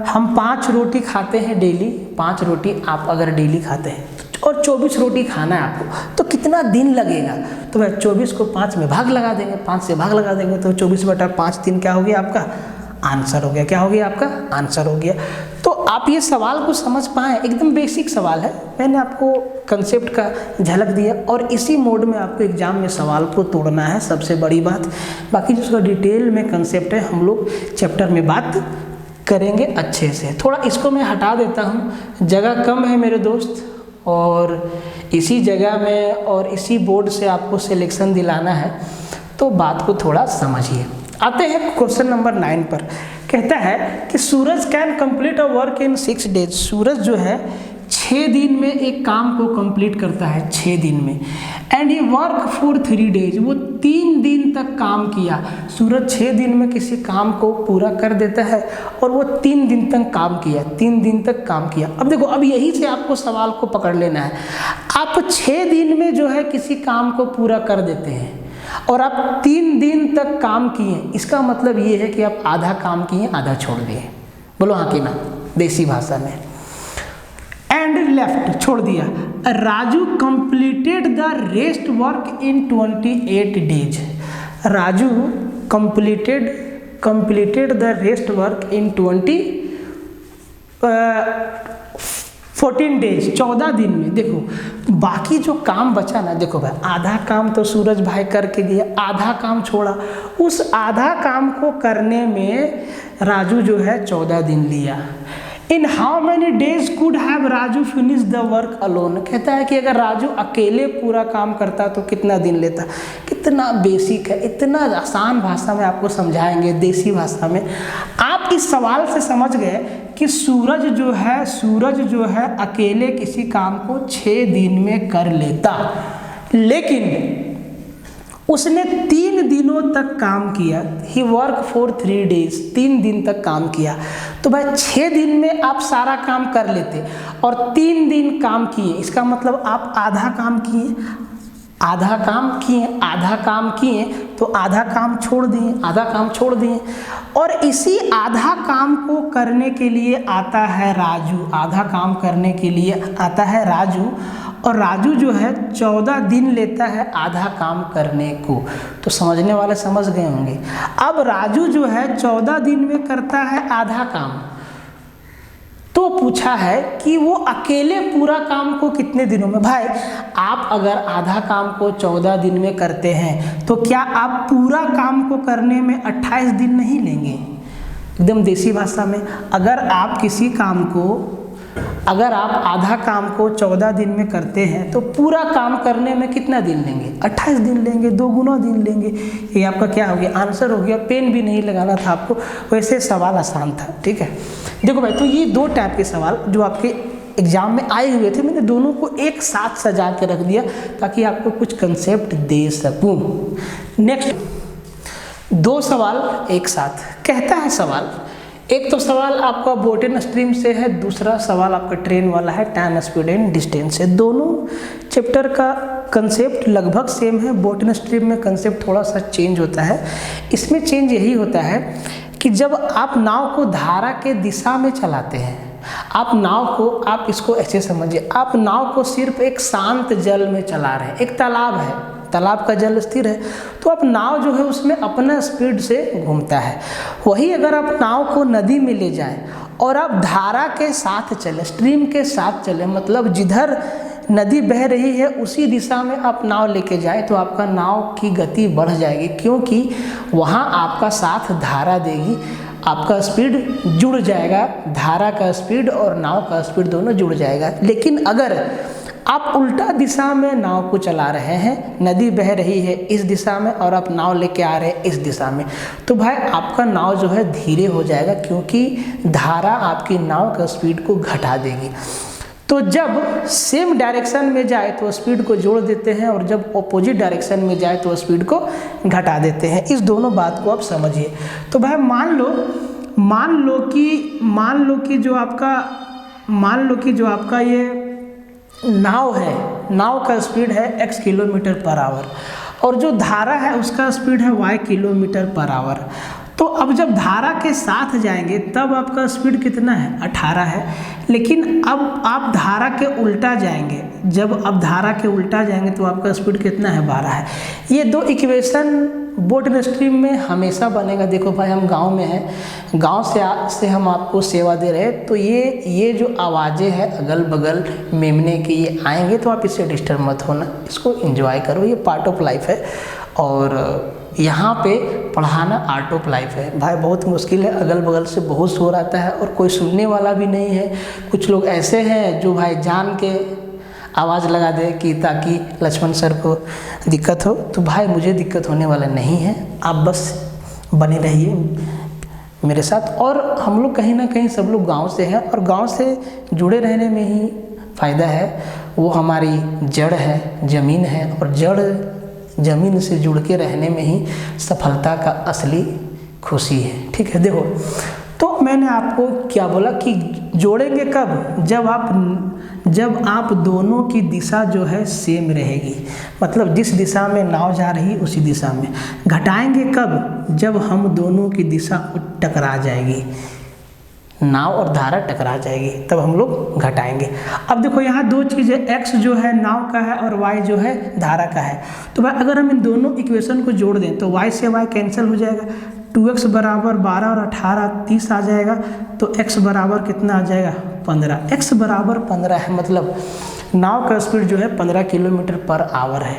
हम 5 रोटी खाते हैं डेली, 5 रोटी आप अगर डेली खाते हैं और 24 रोटी खाना है आपको, तो कितना दिन लगेगा। तो भाई 24 को 5 में भाग लगा देंगे, 5 से भाग लगा देंगे, तो 24/5 दिन क्या हो गया आपका, आंसर हो गया। क्या हो गया आपका, आंसर हो गया। तो आप ये सवाल को समझ पाएँ, एकदम बेसिक सवाल है, मैंने आपको कंसेप्ट का झलक दिया, और इसी मोड में आपको एग्जाम में सवाल को तोड़ना है, सबसे बड़ी बात। बाकी जो उसका डिटेल में कंसेप्ट है हम लोग चैप्टर में बात करेंगे अच्छे से। थोड़ा इसको मैं हटा देता हूँ, जगह कम है मेरे दोस्त, और इसी जगह में और इसी बोर्ड से आपको सिलेक्शन दिलाना है, तो बात को थोड़ा समझिए। आते हैं क्वेश्चन नंबर 9 पर। कहता है कि Suraj can complete a work in 6 days. Suraj जो है 6 दिन में एक काम को कंप्लीट करता है, 6 दिन में। And he work for 3 days, वो 3 दिन तक काम किया। सूरज 6 दिन में किसी काम को पूरा कर देता है और वो 3 दिन तक काम किया, 3 दिन तक काम किया। अब देखो, अब यही से आपको सवाल को पकड़ लेना है। आप 6 दिन में जो है किसी काम को पूरा कर देते हैं और आप 3 दिन तक काम किए, इसका मतलब ये है कि आप आधा काम किए, आधा छोड़ दिए। बोलो हाँ कि ना, देसी भाषा में। एंड लेफ्ट, छोड़ दिया। Raju completed the rest work in 28 days. Raju completed the rest work in 14 days, 14 दिन में। देखो बाकी जो काम बचा ना, देखो भाई आधा काम तो सूरज भाई करके गया, आधा काम छोड़ा। उस आधा काम को करने में राजू जो है 14 दिन लिया। In how many days could have Raju finish the work alone. कहता है कि अगर राजू अकेले पूरा काम करता तो कितना दिन लेता। कितना बेसिक है, इतना आसान भाषा में आपको समझाएंगे, देसी भाषा में। आप इस सवाल से समझ गए कि सूरज जो है अकेले किसी काम को 6 दिन में कर लेता, लेकिन उसने 3 दिनों तक काम किया। ही वर्क फॉर 3 डेज, 3 दिन तक काम किया। तो भाई 6 दिन में आप सारा काम कर लेते और 3 दिन काम किए, इसका मतलब आप आधा काम किए, आधा काम किए तो आधा काम छोड़ दिए। और इसी आधा काम को करने के लिए आता है राजू, आधा काम करने के लिए आता है राजू, और राजू जो है 14 दिन लेता है आधा काम करने को। तो समझने वाले समझ गए होंगे। अब राजू जो है 14 दिन में करता है आधा काम, तो पूछा है कि वो अकेले पूरा काम को कितने दिनों में। भाई आप अगर आधा काम को 14 दिन में करते हैं तो क्या आप पूरा काम को करने में 28 दिन नहीं लेंगे। एकदम देसी भाषा में, अगर आप आधा काम को 14 दिन में करते हैं तो पूरा काम करने में कितना दिन लेंगे, 28 दिन लेंगे, 2 गुना दिन लेंगे। ये आपका क्या हो गया, आंसर हो गया। पेन भी नहीं लगाना था आपको, वैसे सवाल आसान था। ठीक है, देखो भाई, तो ये 2 टाइप के सवाल जो आपके एग्जाम में आए हुए थे, मैंने दोनों को एक साथ सजा के रख दिया ताकि आपको कुछ कंसेप्ट दे सकूं। नेक्स्ट 2 सवाल एक साथ। कहता है सवाल, एक तो सवाल आपका बोटनी स्ट्रीम से है, दूसरा सवाल आपका ट्रेन वाला है, टाइम स्पीड एंड डिस्टेंस से। दोनों चैप्टर का कंसेप्ट लगभग सेम है। बोटनी स्ट्रीम में कंसेप्ट थोड़ा सा चेंज होता है। इसमें चेंज यही होता है कि जब आप नाव को धारा के दिशा में चलाते हैं, आप इसको ऐसे समझिए, आप नाव को सिर्फ एक शांत जल में चला रहे हैं। एक तालाब है, तालाब का जल स्थिर है, तो आप नाव जो है उसमें अपना स्पीड से घूमता है। वही अगर आप नाव को नदी में ले जाएं और आप धारा के साथ चले, स्ट्रीम के साथ चले, मतलब जिधर नदी बह रही है उसी दिशा में आप नाव लेके जाए, तो आपका नाव की गति बढ़ जाएगी, क्योंकि वहाँ आपका साथ धारा देगी, आपका स्पीड जुड़ जाएगा, धारा का स्पीड और नाव का स्पीड दोनों जुड़ जाएगा। लेकिन अगर आप उल्टा दिशा में नाव को चला रहे हैं, नदी बह रही है इस दिशा में और आप नाव लेके आ रहे हैं इस दिशा में, तो भाई आपका नाव जो है धीरे हो जाएगा, क्योंकि धारा आपकी नाव का स्पीड को घटा देगी। तो जब सेम डायरेक्शन में जाए तो स्पीड को जोड़ देते हैं, और जब ऑपोजिट डायरेक्शन में जाए तो स्पीड को घटा देते हैं। इस दोनों बात को आप समझिए। तो भाई मान लो कि जो आपका ये नाव है, नाव का स्पीड है x किलोमीटर पर आवर और जो धारा है उसका स्पीड है y किलोमीटर पर आवर। तो अब जब धारा के साथ जाएंगे तब आपका स्पीड कितना है, 18 है। लेकिन अब आप धारा के उल्टा जाएंगे, जब आप धारा के उल्टा जाएंगे तो आपका स्पीड कितना है, 12 है। ये दो इक्वेशन बोट स्ट्रीम में हमेशा बनेगा। देखो भाई हम गांव में हैं, गांव से हम आपको सेवा दे रहे हैं, तो ये जो आवाज़ें हैं अगल बगल मेमने की ये आएंगे, तो आप इससे डिस्टर्ब मत होना, इसको एंजॉय करो, ये पार्ट ऑफ लाइफ है। और यहाँ पे पढ़ाना आर्ट ऑफ लाइफ है भाई, बहुत मुश्किल है, अगल बगल से बहुत शोर आता है और कोई सुनने वाला भी नहीं है। कुछ लोग ऐसे हैं जो भाई जान के आवाज़ लगा दे कि ताकि लक्ष्मण सर को दिक्कत हो, तो भाई मुझे दिक्कत होने वाला नहीं है, आप बस बने रहिए मेरे साथ। और हम लोग कहीं ना कहीं सब लोग गांव से हैं और गांव से जुड़े रहने में ही फ़ायदा है, वो हमारी जड़ है, ज़मीन है, और जड़ ज़मीन से जुड़ के रहने में ही सफलता का असली खुशी है। ठीक है, देखो तो मैंने आपको क्या बोला कि जोड़ेंगे कब, जब आप दोनों की दिशा जो है सेम रहेगी, मतलब जिस दिशा में नाव जा रही उसी दिशा में। घटाएंगे कब, जब हम दोनों की दिशा टकरा जाएगी, नाव और धारा टकरा जाएगी, तब हम लोग घटाएंगे। अब देखो यहाँ दो चीज़ें, x जो है नाव का है और y जो है धारा का है। तो भाई अगर हम इन दोनों इक्वेशन को जोड़ दें तो y से y कैंसिल हो जाएगा, 2x बराबर 12 और 18 30 आ जाएगा, तो x बराबर कितना आ जाएगा, 15। x बराबर 15 है, मतलब नाव का स्पीड जो है 15 किलोमीटर पर आवर है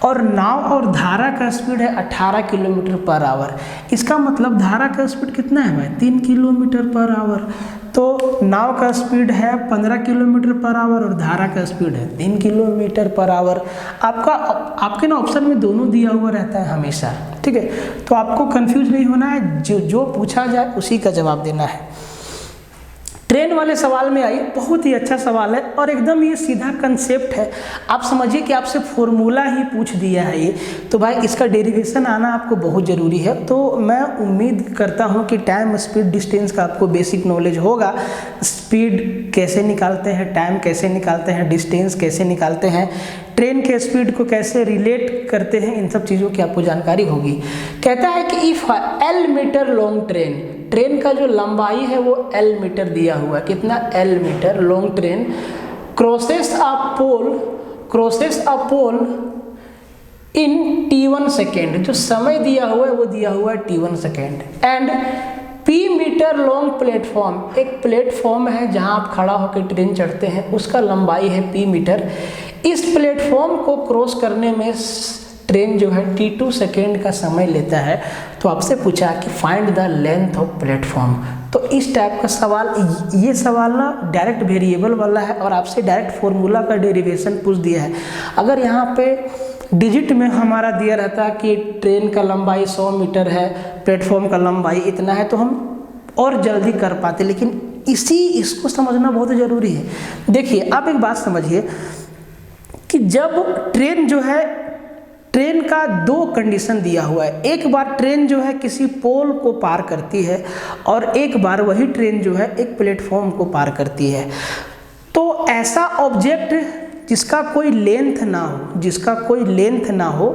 और नाव और धारा का स्पीड है 18 किलोमीटर पर आवर। इसका मतलब धारा का स्पीड कितना है भाई, 3 किलोमीटर पर आवर। तो नाव का स्पीड है 15 किलोमीटर पर आवर और धारा का स्पीड है 3 किलोमीटर पर आवर। आपके ना ऑप्शन में दोनों दिया हुआ रहता है हमेशा, ठीक है, तो आपको कंफ्यूज नहीं होना है, जो पूछा जाए उसी का जवाब देना है। ट्रेन वाले सवाल में आइए, बहुत ही अच्छा सवाल है और एकदम ये सीधा कंसेप्ट है। आप समझिए कि आपसे फॉर्मूला ही पूछ दिया है ये, तो भाई इसका डेरिवेशन आना आपको बहुत ज़रूरी है। तो मैं उम्मीद करता हूँ कि टाइम स्पीड डिस्टेंस का आपको बेसिक नॉलेज होगा, स्पीड कैसे निकालते हैं, टाइम कैसे निकालते हैं, डिस्टेंस कैसे निकालते हैं, ट्रेन के स्पीड को कैसे रिलेट करते हैं, इन सब चीज़ों की आपको जानकारी होगी। कहता है कि if L metre long train का जो लंबाई है वो L मीटर दिया हुआ है, कितना, L metre long train crosses a pole in T1 second, जो समय दिया हुआ है वो दिया हुआ है T1 सेकेंड, and P metre long platform, एक प्लेटफॉर्म है जहां आप खड़ा होकर ट्रेन चढ़ते हैं, उसका लंबाई है P मीटर। इस प्लेटफॉर्म को क्रॉस करने में ट्रेन जो है T2 सेकेंड का समय लेता है। तो आपसे पूछा कि find the length of platform, तो इस टाइप का सवाल, ये सवाल ना डायरेक्ट वेरिएबल वाला है और आपसे डायरेक्ट फॉर्मूला का डेरिवेशन पूछ दिया है। अगर यहाँ पे डिजिट में हमारा दिया रहता है कि ट्रेन का लंबाई 100 मीटर है, प्लेटफॉर्म का लंबाई इतना है, तो हम और जल्दी कर पाते, लेकिन इसको समझना बहुत ज़रूरी है। देखिए आप एक बात समझिए कि जब ट्रेन जो है, ट्रेन का दो कंडीशन दिया हुआ है, एक बार ट्रेन जो है किसी पोल को पार करती है और एक बार वही ट्रेन जो है एक प्लेटफॉर्म को पार करती है। तो ऐसा ऑब्जेक्ट जिसका कोई लेंथ ना हो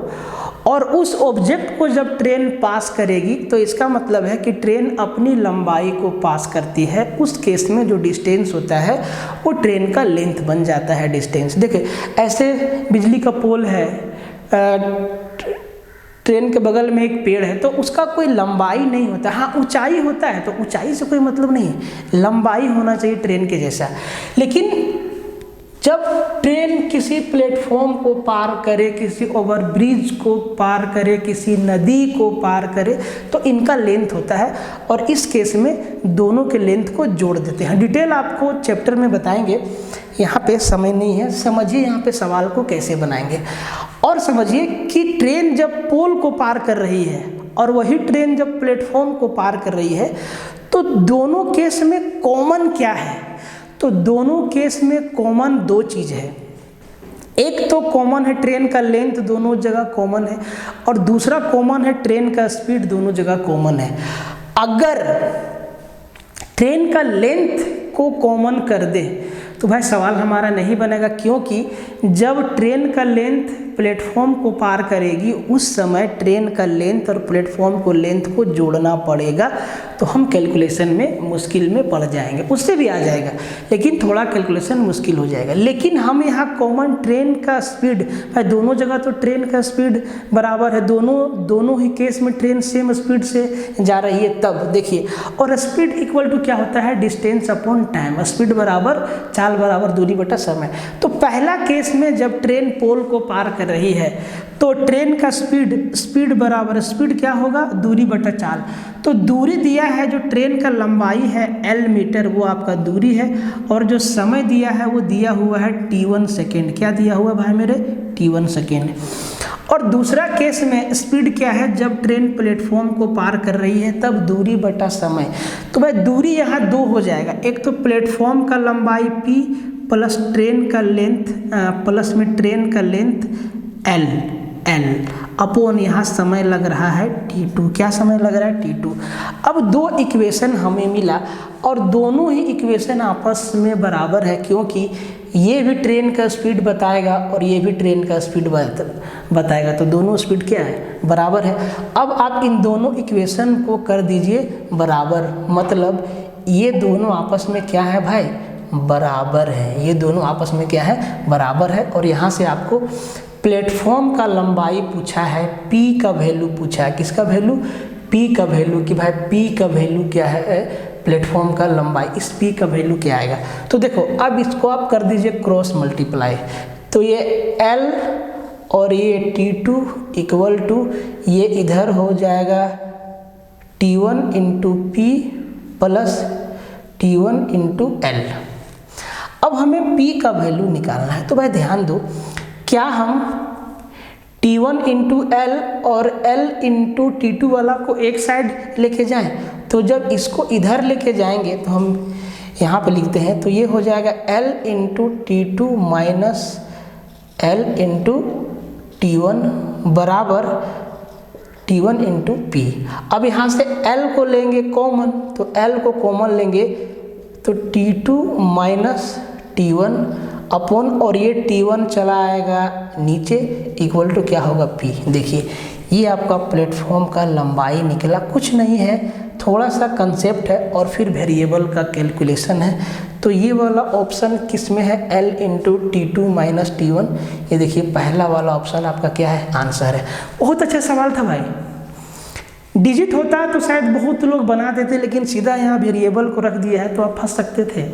और उस ऑब्जेक्ट को जब ट्रेन पास करेगी तो इसका मतलब है कि ट्रेन अपनी लंबाई को पास करती है। उस केस में जो डिस्टेंस होता है वो ट्रेन का लेंथ बन जाता है, डिस्टेंस। देखिए ऐसे बिजली का पोल है, ट्रेन के बगल में एक पेड़ है, तो उसका कोई लंबाई नहीं होता, हाँ ऊंचाई होता है, तो ऊंचाई से कोई मतलब नहीं है, लंबाई होना चाहिए ट्रेन के जैसा। लेकिन जब ट्रेन किसी प्लेटफॉर्म को पार करे, किसी ओवरब्रिज को पार करे, किसी नदी को पार करे, तो इनका लेंथ होता है और इस केस में दोनों के लेंथ को जोड़ देते हैं। डिटेल आपको चैप्टर में बताएंगे, यहाँ पे समय नहीं है, समझिए यहाँ पे सवाल को कैसे बनाएंगे। और समझिए कि ट्रेन जब पोल को पार कर रही है और वही ट्रेन जब प्लेटफॉर्म को पार कर रही है, तो दोनों केस में कॉमन क्या है? तो दोनों केस में कॉमन दो चीज़ है। एक तो कॉमन है ट्रेन का लेंथ, दोनों जगह कॉमन है, और दूसरा कॉमन है ट्रेन का स्पीड, दोनों जगह कॉमन है। अगर ट्रेन का लेंथ को कॉमन कर दे तो भाई सवाल हमारा नहीं बनेगा, क्योंकि जब ट्रेन का लेंथ प्लेटफॉर्म को पार करेगी उस समय ट्रेन का लेंथ और प्लेटफॉर्म को लेंथ को जोड़ना पड़ेगा, तो हम कैलकुलेशन में मुश्किल में पड़ जाएंगे। उससे भी आ जाएगा लेकिन थोड़ा कैलकुलेशन मुश्किल हो जाएगा। लेकिन हम यहाँ कॉमन ट्रेन का स्पीड, भाई दोनों जगह तो ट्रेन का स्पीड बराबर है, दोनों ही केस में ट्रेन सेम स्पीड से जा रही है, तब देखिए। और स्पीड इक्वल टू क्या होता है, डिस्टेंस अपॉन टाइम। स्पीड बराबर चाल बराबर दूरी बटा समय। तो पहला केस में जब ट्रेन पोल को पार कर रही है तो ट्रेन का स्पीड बराबर स्पीड क्या होगा, दूरी बटा चाल। तो दूरी दिया है, जो ट्रेन का लंबाई है L मीटर, वो आपका दूरी है, और जो समय दिया है वो दिया हुआ है T1 सेकेंड। क्या दिया हुआ है भाई मेरे, T1 सेकेंड। और दूसरा केस में स्पीड क्या है, जब ट्रेन प्लेटफॉर्म को पार कर रही है तब दूरी बटा समय। तो भाई दूरी यहाँ दो हो जाएगा, एक तो प्लेटफॉर्म का लंबाई P प्लस ट्रेन का लेंथ प्लस में ट्रेन का लेंथ L अपॉन यहाँ समय लग रहा है T2। क्या समय लग रहा है, T2। अब दो इक्वेशन हमें मिला और दोनों ही इक्वेशन आपस में बराबर है, क्योंकि ये भी ट्रेन का स्पीड बताएगा और ये भी ट्रेन का स्पीड बताएगा, तो दोनों स्पीड क्या है, बराबर है। अब आप इन दोनों इक्वेशन को कर दीजिए बराबर, मतलब ये दोनों आपस में क्या है भाई, बराबर है। ये दोनों आपस में क्या है, बराबर है। और यहाँ से आपको प्लेटफॉर्म का लंबाई पूछा है, P का वैल्यू पूछा है, किसका वैल्यू, P का वैल्यू, कि भाई P का वैल्यू क्या है, प्लेटफॉर्म का लंबाई, इस P का वैल्यू क्या आएगा। तो देखो अब इसको आप कर दीजिए क्रॉस मल्टीप्लाई, तो ये L और ये T2 इक्वल टू ये इधर हो जाएगा T1 into P plus T1 into L। अब हमें P का वैल्यू निकालना है, तो भाई ध्यान दो, क्या हम T1 इंटू L और L इंटू T2 वाला को एक साइड लेके जाएं, तो जब इसको इधर लेके जाएंगे तो हम यहाँ पे लिखते हैं, तो ये हो जाएगा L into T2 minus L into T1 बराबर T1 इंटू P। अब यहाँ से L को लेंगे कॉमन, तो L को कॉमन लेंगे तो T2 माइनस T1 अपॉन, और ये T1 चला आएगा नीचे, इक्वल टू क्या होगा P। देखिए ये आपका प्लेटफॉर्म का लंबाई निकला, कुछ नहीं है, थोड़ा सा कंसेप्ट है और फिर वेरिएबल का कैलकुलेशन है। तो ये वाला ऑप्शन किस में है, L into T2 minus T1। ये देखिए पहला वाला ऑप्शन आपका क्या है, आंसर है। बहुत अच्छा सवाल था भाई। डिजिट होता है तो शायद बहुत लोग बना देते, लेकिन सीधा यहाँ वेरिएबल को रख दिया है तो आप फंस सकते थे।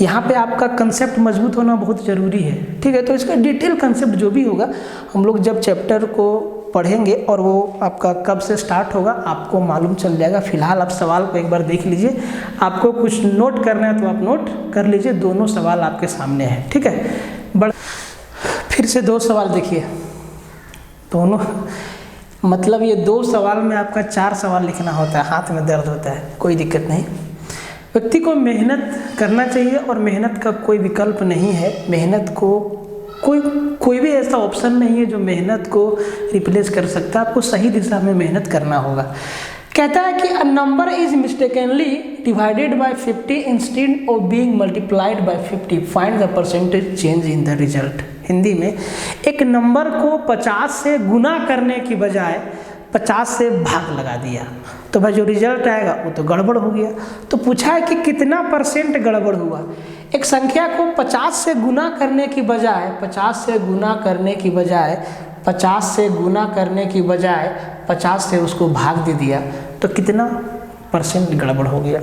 यहाँ पे आपका कंसेप्ट मजबूत होना बहुत ज़रूरी है, ठीक है। तो इसका डिटेल कंसेप्ट जो भी होगा हम लोग जब चैप्टर को पढ़ेंगे और वो आपका कब से स्टार्ट होगा आपको मालूम चल जाएगा। फिलहाल आप सवाल को एक बार देख लीजिए, आपको कुछ नोट करना है तो आप नोट कर लीजिए, दोनों सवाल आपके सामने है, ठीक है। फिर से दो सवाल देखिए, दोनों मतलब ये दो सवाल में आपका 4 सवाल लिखना होता है, हाथ में दर्द होता है, कोई दिक्कत नहीं। व्यक्ति को मेहनत करना चाहिए और मेहनत का कोई विकल्प नहीं है। मेहनत को कोई भी ऐसा ऑप्शन नहीं है जो मेहनत को रिप्लेस कर सकता है। आपको सही दिशा में मेहनत करना होगा। कहता है कि a number is mistakenly divided by 50 instead of being multiplied by 50, find the percentage change in the result. Hindi में, एक नंबर को 50 से गुना करने की बजाय 50 से भाग लगा दिया, तो भाई जो रिजल्ट आएगा वो तो गड़बड़ हो गया। तो पूछा है कि कितना परसेंट गड़बड़ हुआ। एक संख्या को 50 से गुना करने की बजाय 50 से गुना करने की बजाय 50 से गुना करने की बजाय 50 से उसको भाग दे दिया, तो कितना परसेंट गड़बड़ हो गया।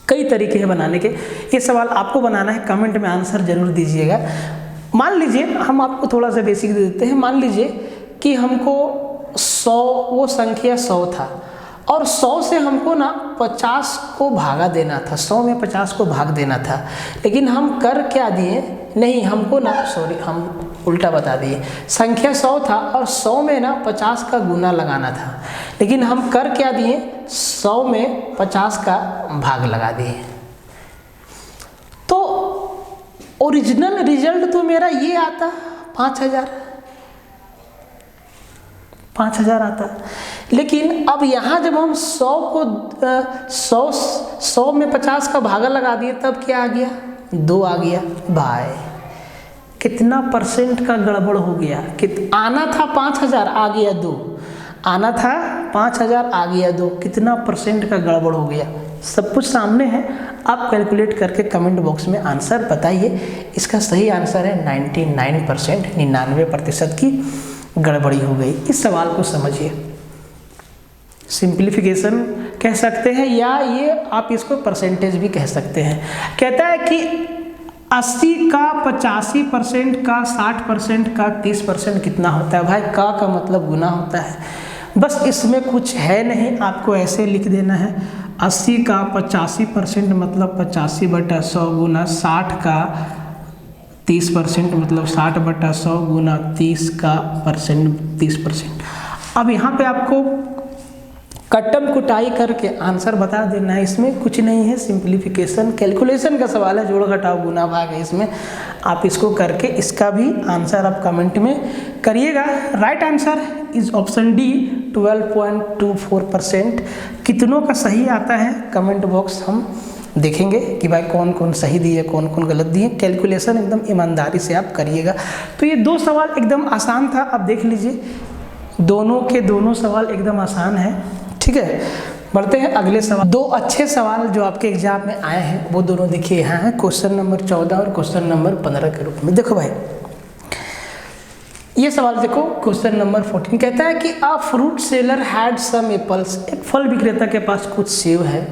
कई तरीके हैं बनाने के, ये सवाल आपको बनाना है, कमेंट में आंसर जरूर दीजिएगा। मान लीजिए हम आपको थोड़ा सा बेसिक दे देते हैं। मान लीजिए कि हमको 100, वो संख्या 100 था और 100 से हमको ना 50 को भागा देना था, 100 में 50 को भाग देना था। लेकिन हम कर क्या दिए, नहीं हमको ना, सॉरी हम उल्टा बता दिए। संख्या 100 था और 100 में ना 50 का गुना लगाना था, लेकिन हम कर क्या दिए, 100 में 50 का भाग लगा दिए। तो ओरिजिनल रिजल्ट तो मेरा ये आता 5000 आता। लेकिन अब यहाँ जब हम 100 में 50 का भागा लगा दिए तब क्या आ गया, 2 आ गया भाई, कितना परसेंट का गड़बड़ हो गया। आना था 5000 आ गया 2, आना था 5000 आ गया 2, कितना परसेंट का गड़बड़ हो गया। सब कुछ सामने है, आप कैलकुलेट करके कमेंट बॉक्स में आंसर बताइए। इसका सही आंसर है 99%, 99% की गड़बड़ी हो गई। इस सवाल को समझिए, सिंप्लीफिकेशन कह सकते हैं या ये आप इसको परसेंटेज भी कह सकते हैं। कहता है कि 80 का 85% का 60% का 30% कितना होता है। भाई का मतलब गुना होता है, बस इसमें कुछ है नहीं, आपको ऐसे लिख देना है 80 का 85% मतलब 85/100 गुना 60 का 30% मतलब 60/100 गुना 30%। अब यहाँ पे आपको कट्टम कुटाई करके आंसर बता देना है, इसमें कुछ नहीं है, सिंप्लीफिकेशन कैलकुलेशन का सवाल है, जोड़ घटाव गुना भाग है इसमें। आप इसको करके इसका भी आंसर आप कमेंट में करिएगा। Right answer is option D 12.24%। कितनों का सही आता है कमेंट बॉक्स हम देखेंगे कि भाई कौन कौन सही दिए कौन कौन गलत दिए। कैलकुलेशन एकदम ईमानदारी से आप करिएगा। तो ये 2 सवाल एकदम आसान था, अब देख लीजिए दोनों के दोनों सवाल एकदम आसान है। ठीक है, बढ़ते हैं अगले सवाल। 2 अच्छे सवाल जो आपके एग्जाम में आए हैं वो दोनों देखिए यहाँ है, क्वेश्चन नंबर 14 और क्वेश्चन नंबर 15 के रूप में। देखो भाई ये सवाल देखो, क्वेश्चन नंबर 14 कहता है कि a fruit seller had some apples. एक फल विक्रेता के पास कुछ सेब है।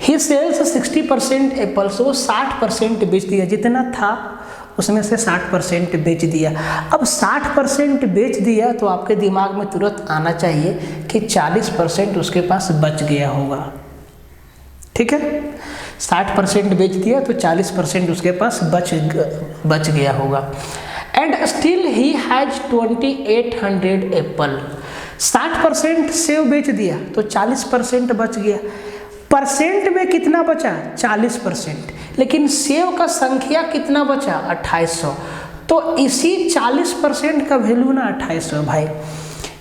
ही सेल्स 60% एप्पल्स, वो 60% बेच दिया, जितना था उसमें से 60% बेच दिया। अब 60% बेच दिया तो आपके दिमाग में तुरंत आना चाहिए कि 40% उसके पास बच गया होगा। ठीक है, 60% बेच दिया तो 40% उसके पास बच गया होगा। And still he has 2800 Apple. 60% सेब बेच दिया तो 40% बच गया। परसेंट में कितना बचा? 40%। लेकिन सेब का संख्या कितना बचा? 2800। तो इसी 40% का वैल्यू ना 2800 भाई।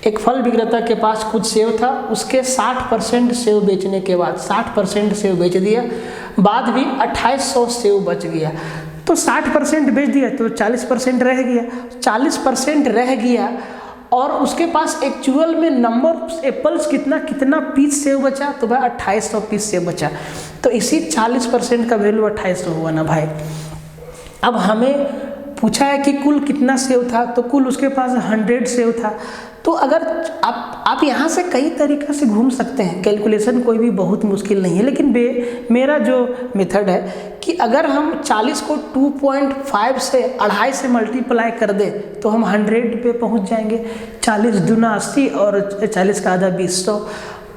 एक फल विक्रेता के पास कुछ सेब था, उसके 60% सेब बेचने के बाद 60% सेब बेच दिया, बाद भी 2800 सेब बच गया। तो 60% बेच दिया तो 40% रह गया, 40% रह गया और उसके पास एक्चुअल में नंबर एप्पल्स कितना पीस सेब बचा, तो भाई 2800 पीस सेब बचा। तो इसी 40% का वैल्यू 2800 हुआ ना भाई। अब हमें पूछा है कि कुल कितना सेब था, तो कुल उसके पास 100 सेब था। तो अगर आप यहाँ से कई तरीक़े से घूम सकते हैं, कैलकुलेशन कोई भी बहुत मुश्किल नहीं है। लेकिन मेरा जो मेथड है कि अगर हम 40 को 2.5 से 2.5 से मल्टीप्लाई कर दें तो हम 100 पे पहुँच जाएंगे। 40 दूना 80 और 40 का आधा 20, 100।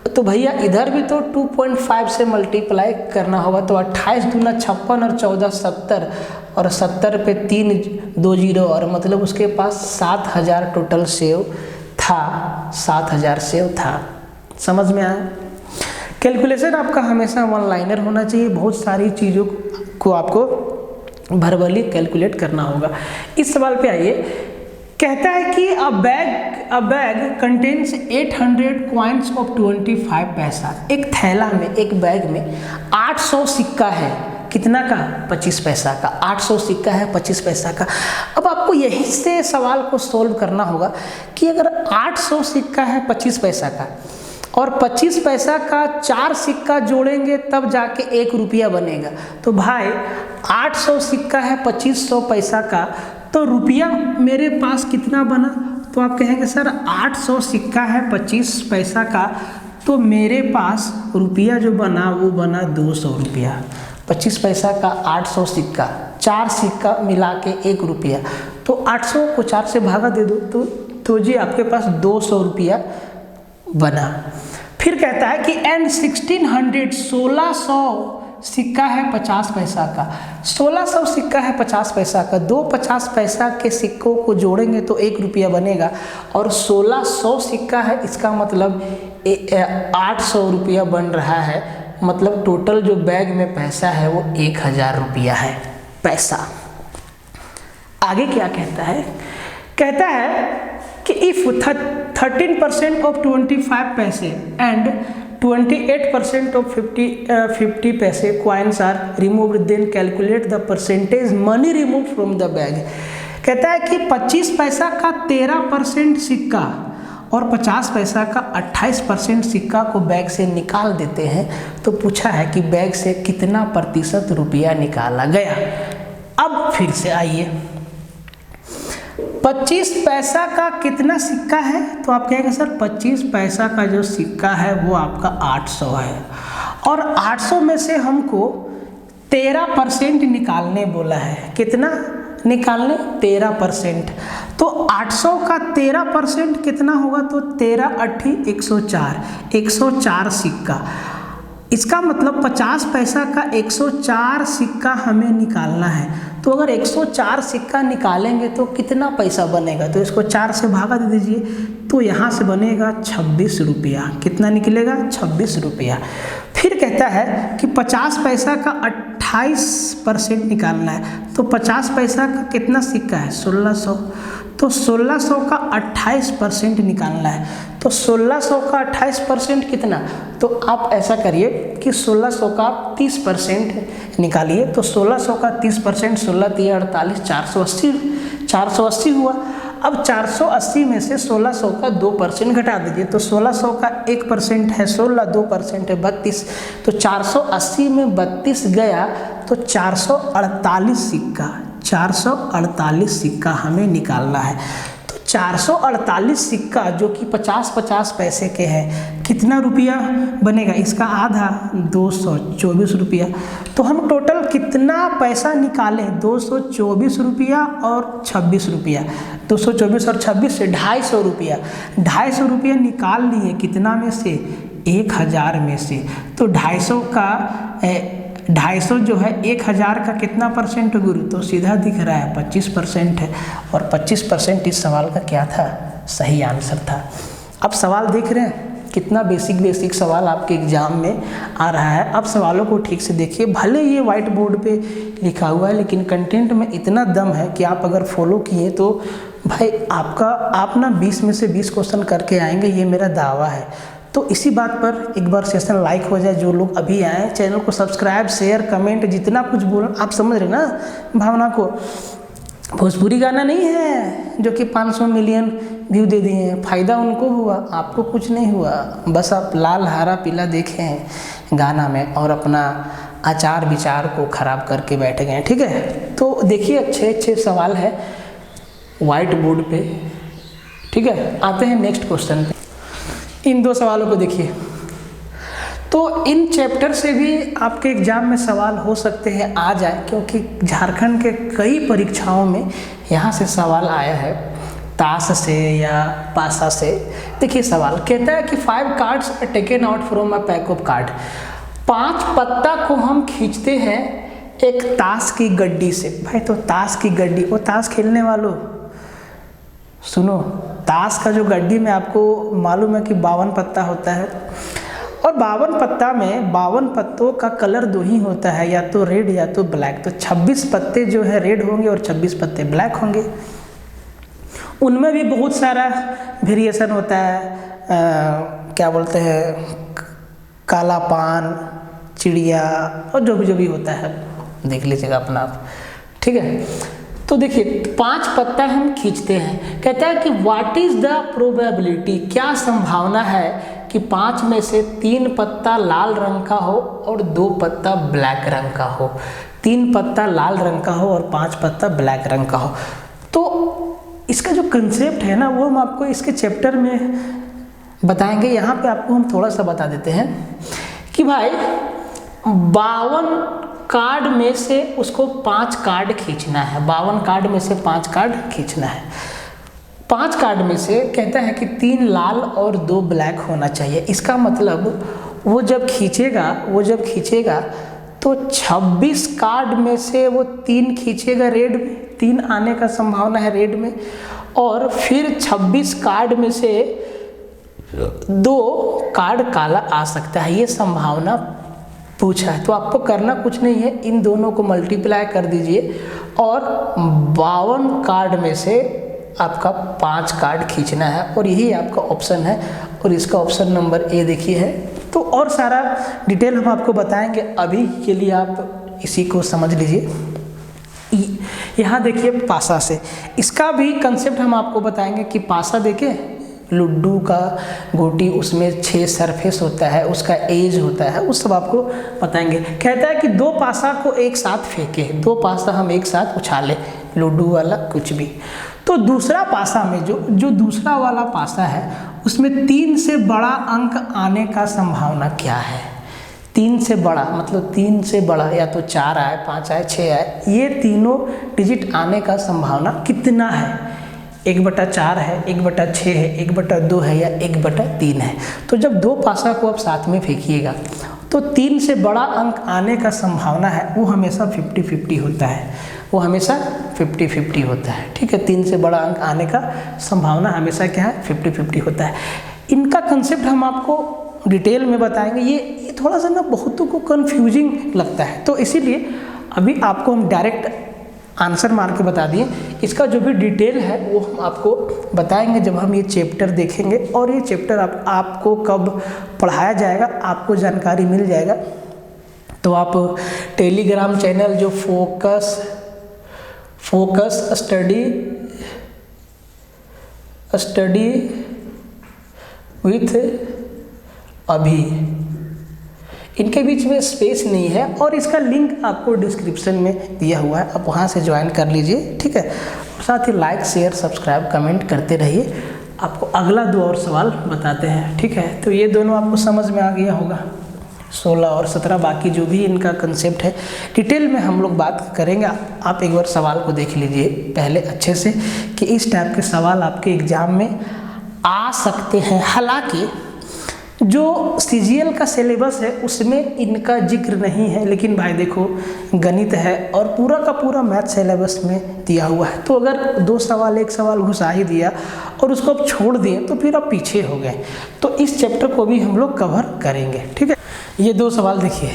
तो भैया इधर भी तो 2.5 से मल्टीप्लाई करना होगा। तो 28 दूना 56 और 14 70 और 70 पे 3 2 0 और मतलब उसके पास 7000 टोटल सेव था, 7000 सेव था। समझ में आया? कैलकुलेशन आपका हमेशा वन लाइनर होना चाहिए, बहुत सारी चीज़ों को आपको भरभली कैलकुलेट करना होगा। इस सवाल पे आइए, कहता है कि अ बैग कंटेन्स 800 कॉइन्स ऑफ 25 पैसा। एक थैला में, एक बैग में 800 सिक्का है। कितना का? 25 पैसा का। 800 सिक्का है 25 पैसा का। अब आपको यही से सवाल को सोल्व करना होगा कि अगर 800 सिक्का है 25 पैसा का और 25 पैसा का 4 सिक्का जोड़ेंगे तब जाके 1 रुपया बनेगा। तो भाई 800 सिक्का है 2500 पैसा का, तो रुपया मेरे पास कितना बना? तो आप कहेंगे सर 800 सिक्का है 25 पैसा का, तो मेरे पास रुपया जो बना वो बना 200 रुपया। 25 पैसा का 800 सिक्का, 4 सिक्का मिला के 1 रुपया, तो 800 को 4 से भागा दे दो तो जी आपके पास 200 रुपया बना। फिर कहता है कि एंड 1600 सिक्का है 50 पैसा का। 1600 सिक्का है 50 पैसा का, 2 50 पैसा के सिक्कों को जोड़ेंगे तो 1 रुपया बनेगा और 1600 सिक्का है, इसका मतलब 800 रुपया बन रहा है। मतलब टोटल जो बैग में पैसा है वो 1000 रुपया है पैसा। आगे क्या कहता है? कहता है कि इफ 13% ऑफ 25 पैसे and 28% of 50 paise coins are removed, then calculate the percentage money remove from the bag. कहता है कि 25 पैसा का 13% सिक्का और 50 पैसा का 28% सिक्का को बैग से निकाल देते हैं, तो पूछा है कि बैग से कितना प्रतिशत रुपया निकाला गया। अब फिर से आइए, 25 पैसा का कितना सिक्का है, तो आप कहेंगे सर 25 पैसा का जो सिक्का है वो आपका 800 है, और 800 में से हमको 13% निकालने बोला है। कितना निकालने? 13%। तो 800 का 13% कितना होगा, तो 13 8 104, 104 सिक्का। इसका मतलब 50 पैसा का 104 सिक्का हमें निकालना है। तो अगर 104 सिक्का निकालेंगे तो कितना पैसा बनेगा, तो इसको 4 से भागा दे दीजिए, तो यहाँ से बनेगा 26 रुपया। कितना निकलेगा? 26 रुपया। फिर कहता है कि 50 पैसा का 28% निकालना है, तो 50 पैसा का कितना सिक्का है? 1600, तो 1600 का 28% निकालना है। तो 1600 का 28% कितना, तो आप ऐसा करिए कि 1600 का 30% निकालिए, तो 1600 का 30%, 16 3 48, 480 हुआ। अब 480 में से 1600 का 2% घटा दीजिए, तो 1600 का 1% है 16, 2% है 32, तो 480 में 32 गया, तो 448 सिक्का, 448 सिक्का हमें निकालना है। तो 448 सिक्का जो कि 50-50 पैसे के हैं, कितना रुपया बनेगा? इसका आधा 224 रुपया। तो हम टोटल कितना पैसा निकाले? 224 रुपया और 26 रुपया। 224 और 26 से 250 रुपया। 250 रुपया निकाल लिए कितना में से? 1000 में से। तो 250 का 250 जो है 1000 का कितना परसेंट गुरु, तो सीधा दिख रहा है 25% है, और 25% इस सवाल का क्या था? सही आंसर था। अब सवाल देख रहे हैं कितना बेसिक सवाल आपके एग्जाम में आ रहा है। अब सवालों को ठीक से देखिए, भले ये व्हाइट बोर्ड पे लिखा हुआ है लेकिन कंटेंट में इतना दम है कि आप अगर फॉलो किए तो भाई आप ना 20 में से 20 क्वेश्चन करके आएंगे, ये मेरा दावा है। तो इसी बात पर एक बार सेशन लाइक हो जाए, जो लोग अभी आए चैनल को सब्सक्राइब, शेयर, कमेंट, जितना कुछ बोल, आप समझ रहे ना भावना को। भोजपुरी गाना नहीं है जो कि 500 मिलियन व्यू दे दिए हैं, फ़ायदा उनको हुआ, आपको कुछ नहीं हुआ। बस आप लाल हरा पीला देखे हैं गाना में और अपना आचार विचार को ख़राब करके बैठ गए। ठीक है, तो देखिए अच्छे सवाल है वाइट बोर्ड पे। ठीक है, आते हैं नेक्स्ट क्वेश्चन पे। इन 2 सवालों को देखिए। तो इन चैप्टर से भी आपके एग्जाम में सवाल हो सकते हैं आ जाए, क्योंकि झारखंड के कई परीक्षाओं में यहाँ से सवाल आया है, ताश से या पासा से। देखिए सवाल कहता है कि 5 cards taken out from a pack of card. 5 पत्ता को हम खींचते हैं एक ताश की गड्डी से। भाई तो ताश की गड्डी, वो ताश खेलने वालों सुनो, ताश का जो गड्डी में आपको मालूम है कि 52 पत्ता होता है, और 52 पत्ता में 52 पत्तों का कलर 2 ही होता है, या तो रेड या तो ब्लैक। तो 26 पत्ते जो है रेड होंगे और 26 पत्ते ब्लैक होंगे। उनमें भी बहुत सारा वेरिएशन होता है, क्या बोलते हैं, काला पान, चिड़िया, और जो भी होता है देख लीजिएगा अपना आप। ठीक है, तो देखिए 5 पत्ता हम खींचते हैं। कहता है कि व्हाट इज द प्रोबेबिलिटी, क्या संभावना है कि 5 में से 3 पत्ता लाल रंग का हो और 2 पत्ता ब्लैक रंग का हो। 3 पत्ता लाल रंग का हो और 5 पत्ता ब्लैक रंग का हो। तो इसका जो कंसेप्ट है ना, वो हम आपको इसके चैप्टर में बताएंगे। यहाँ पे आपको हम थोड़ा सा बता देते हैं कि भाई 52 कार्ड में से उसको 5 कार्ड खींचना है। 52 कार्ड में से 5 कार्ड खींचना है। 5 कार्ड में से कहता है कि 3 लाल और 2 ब्लैक होना चाहिए। इसका मतलब वो जब खींचेगा तो 26 कार्ड में से वो 3 खींचेगा रेड में, 3 आने का संभावना है रेड में, और फिर 26 कार्ड में से 2 कार्ड काला आ सकता है। ये संभावना पूछा है। तो आपको करना कुछ नहीं है, इन दोनों को मल्टीप्लाई कर दीजिए और 52 कार्ड में से आपका 5 कार्ड खींचना है, और यही आपका ऑप्शन है। और इसका ऑप्शन नंबर ए देखिए है। तो तो और सारा डिटेल हम आपको बताएंगे, अभी के लिए आप इसी को समझ लीजिए। यहाँ देखिए पासा से, इसका भी कंसेप्ट हम आपको बताएंगे कि पासा देखिए लुड्डू का गोटी, उसमें 6 सरफेस होता है, उसका एज होता है, उस सब आपको बताएंगे। कहता है कि 2 पासा को एक साथ फेंके, 2 पासा हम एक साथ उछाले, लुड्डू वाला कुछ भी। तो दूसरा पासा में जो दूसरा वाला पासा है उसमें 3 से बड़ा अंक आने का संभावना क्या है? 3 से बड़ा मतलब 3 से बड़ा, या तो 4 आए, 5 आए, 6 आए, ये तीनों डिजिट आने का संभावना कितना है? 1/4 है, 1/6 है, 1/2 है, या 1/3 है। तो जब 2 पासा को आप साथ में फेंकिएगा तो 3 से बड़ा अंक आने का संभावना है वो हमेशा 50-50 होता है, वो हमेशा 50-50 होता है। ठीक है, 3 से बड़ा अंक आने का संभावना हमेशा क्या है? 50-50 होता है। इनका कंसेप्ट हम आपको डिटेल में बताएंगे। ये थोड़ा सा ना बहुतों को कन्फ्यूजिंग लगता है, तो इसीलिए अभी आपको हम डायरेक्ट आंसर मार के बता दिए। इसका जो भी डिटेल है वो हम आपको बताएंगे जब हम ये चैप्टर देखेंगे, और ये चैप्टर आपको कब पढ़ाया जाएगा आपको जानकारी मिल जाएगा। तो आप टेलीग्राम चैनल जो फोकस स्टडी विथ अभी, इनके बीच में स्पेस नहीं है, और इसका लिंक आपको डिस्क्रिप्शन में दिया हुआ है, आप वहाँ से ज्वाइन कर लीजिए। ठीक है, और साथ ही लाइक शेयर सब्सक्राइब कमेंट करते रहिए। आपको अगला 2 और सवाल बताते हैं। ठीक है, तो ये दोनों आपको समझ में आ गया होगा, 16 और 17। बाकी जो भी इनका कंसेप्ट है डिटेल में हम लोग बात करेंगे। आप एक बार सवाल को देख लीजिए पहले अच्छे से कि इस टाइप के सवाल आपके एग्जाम में आ सकते हैं। हालांकि जो CGL का सिलेबस है उसमें इनका जिक्र नहीं है, लेकिन भाई देखो गणित है और पूरा का पूरा मैथ सिलेबस में दिया हुआ है। तो अगर 2 सवाल 1 सवाल घुसा ही दिया और उसको आप छोड़ दिए तो फिर आप पीछे हो गए। तो इस चैप्टर को भी हम लोग कवर करेंगे। ठीक है, ये 2 सवाल देखिए।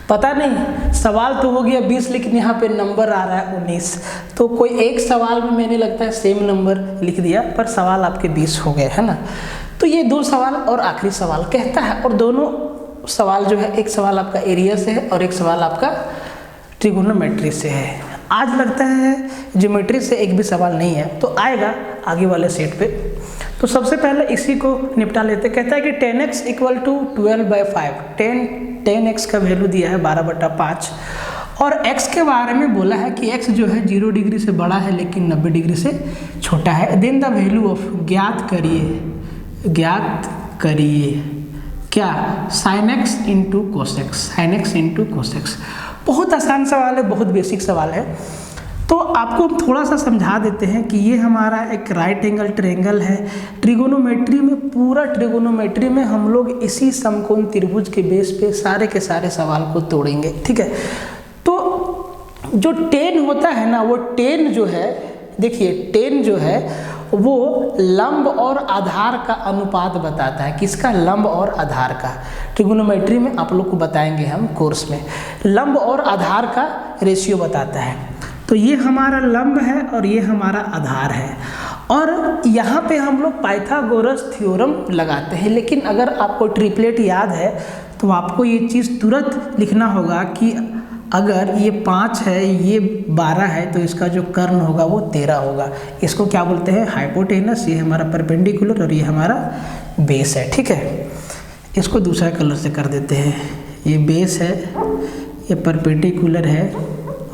पता नहीं सवाल तो हो गया 20, लेकिन यहाँ पे नंबर आ रहा है 19। तो कोई एक सवाल में मैंने लगता है सेम नंबर लिख दिया, पर सवाल आपके 20 हो गए, है ना। तो ये 2 सवाल और आखिरी सवाल कहता है, और दोनों सवाल जो है, एक सवाल आपका एरिया से है और एक सवाल आपका ट्रिगोनोमेट्री से है। आज लगता है ज्योमेट्री से एक भी सवाल नहीं है, तो आएगा आगे वाले सेट पे। तो सबसे पहले इसी को निपटा लेते। कहता है कि 10x = 12/5। 10x का वैल्यू दिया है 12/5, और x के बारे में बोला है कि x जो है 0 डिग्री से बड़ा है लेकिन 90 डिग्री से छोटा है। देन द वैल्यू ऑफ, ज्ञात करिए क्या? sin x × cos x, sin x × cos x। बहुत आसान सवाल है, बहुत बेसिक सवाल है। तो आपको थोड़ा सा समझा देते हैं कि ये हमारा एक राइट एंगल ट्रायंगल है। ट्रिगोनोमेट्री में, पूरा ट्रिगोनोमेट्री में हम लोग इसी समकोण त्रिभुज के बेस पे सारे के सारे सवाल को तोड़ेंगे। ठीक है, तो जो 10 होता है ना, वो 10 जो है, देखिए 10 जो है वो लंब और आधार का अनुपात बताता है। किसका? लंब और आधार का। ट्रिगोनोमेट्री में आप लोग को बताएंगे हम कोर्स में, लंब और आधार का रेशियो बताता है। तो ये हमारा लंब है और ये हमारा आधार है, और यहाँ पे हम लोग पाइथागोरस थ्योरम लगाते हैं। लेकिन अगर आपको ट्रिपलेट याद है तो आपको ये चीज़ तुरंत लिखना होगा कि अगर ये 5 है, ये 12 है, तो इसका जो कर्ण होगा वो 13 होगा। इसको क्या बोलते हैं? हाइपोटेनस। ये हमारा परपेंडिकुलर और ये हमारा बेस है। ठीक है, इसको दूसरा कलर से कर देते हैं। ये बेस है, ये परपेंडिकुलर है,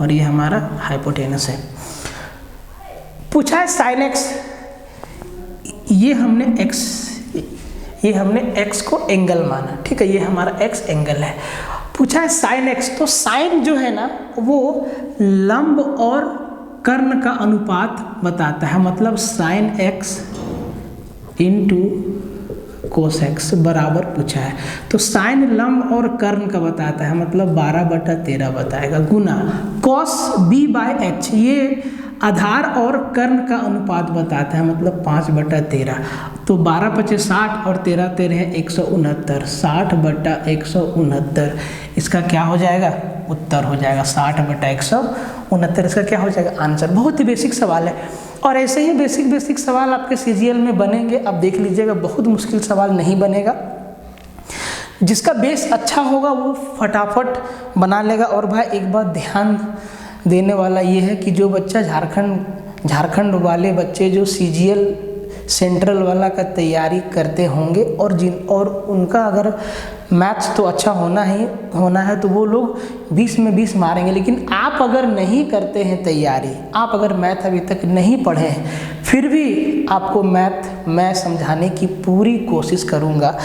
और ये हमारा हाइपोटेनस है। पूछा है sin x, ये हमने x को एंगल माना। ठीक है, ये हमारा x एंगल है। पूछा है sin x, तो sin जो है ना वो लंब और कर्ण का अनुपात बताता है। मतलब sin x × cos x बराबर पूछा है, तो sin लंब और कर्ण का बताता है, मतलब 12/13 बताएगा, गुना cos b/h, ये आधार और कर्ण का अनुपात बताता है, मतलब 5/13। तो 12×5 60 और 13×13 है 169, 60/169 इसका क्या हो जाएगा? उत्तर हो जाएगा 60/169। इसका क्या हो जाएगा? आंसर। बहुत ही बेसिक सवाल है। और ऐसे ही बेसिक बेसिक सवाल आपके सीजीएल में बनेंगे। अब देख लीजिएगा, बहुत मुश्किल सवाल नहीं बनेगा। जिसका बेस अच्छा होगा वो फटाफट बना लेगा। और भाई एक बात ध्यान देने वाला ये है कि जो बच्चा झारखंड वाले बच्चे जो सीजीएल सेंट्रल वाला का तैयारी करते होंगे और उनका अगर मैथ्स तो अच्छा होना है तो वो लोग 20 में 20 मारेंगे। लेकिन आप अगर नहीं करते हैं तैयारी, आप अगर मैथ अभी तक नहीं पढ़े हैं, फिर भी आपको मैथ मैं समझाने की पूरी कोशिश करूँगा।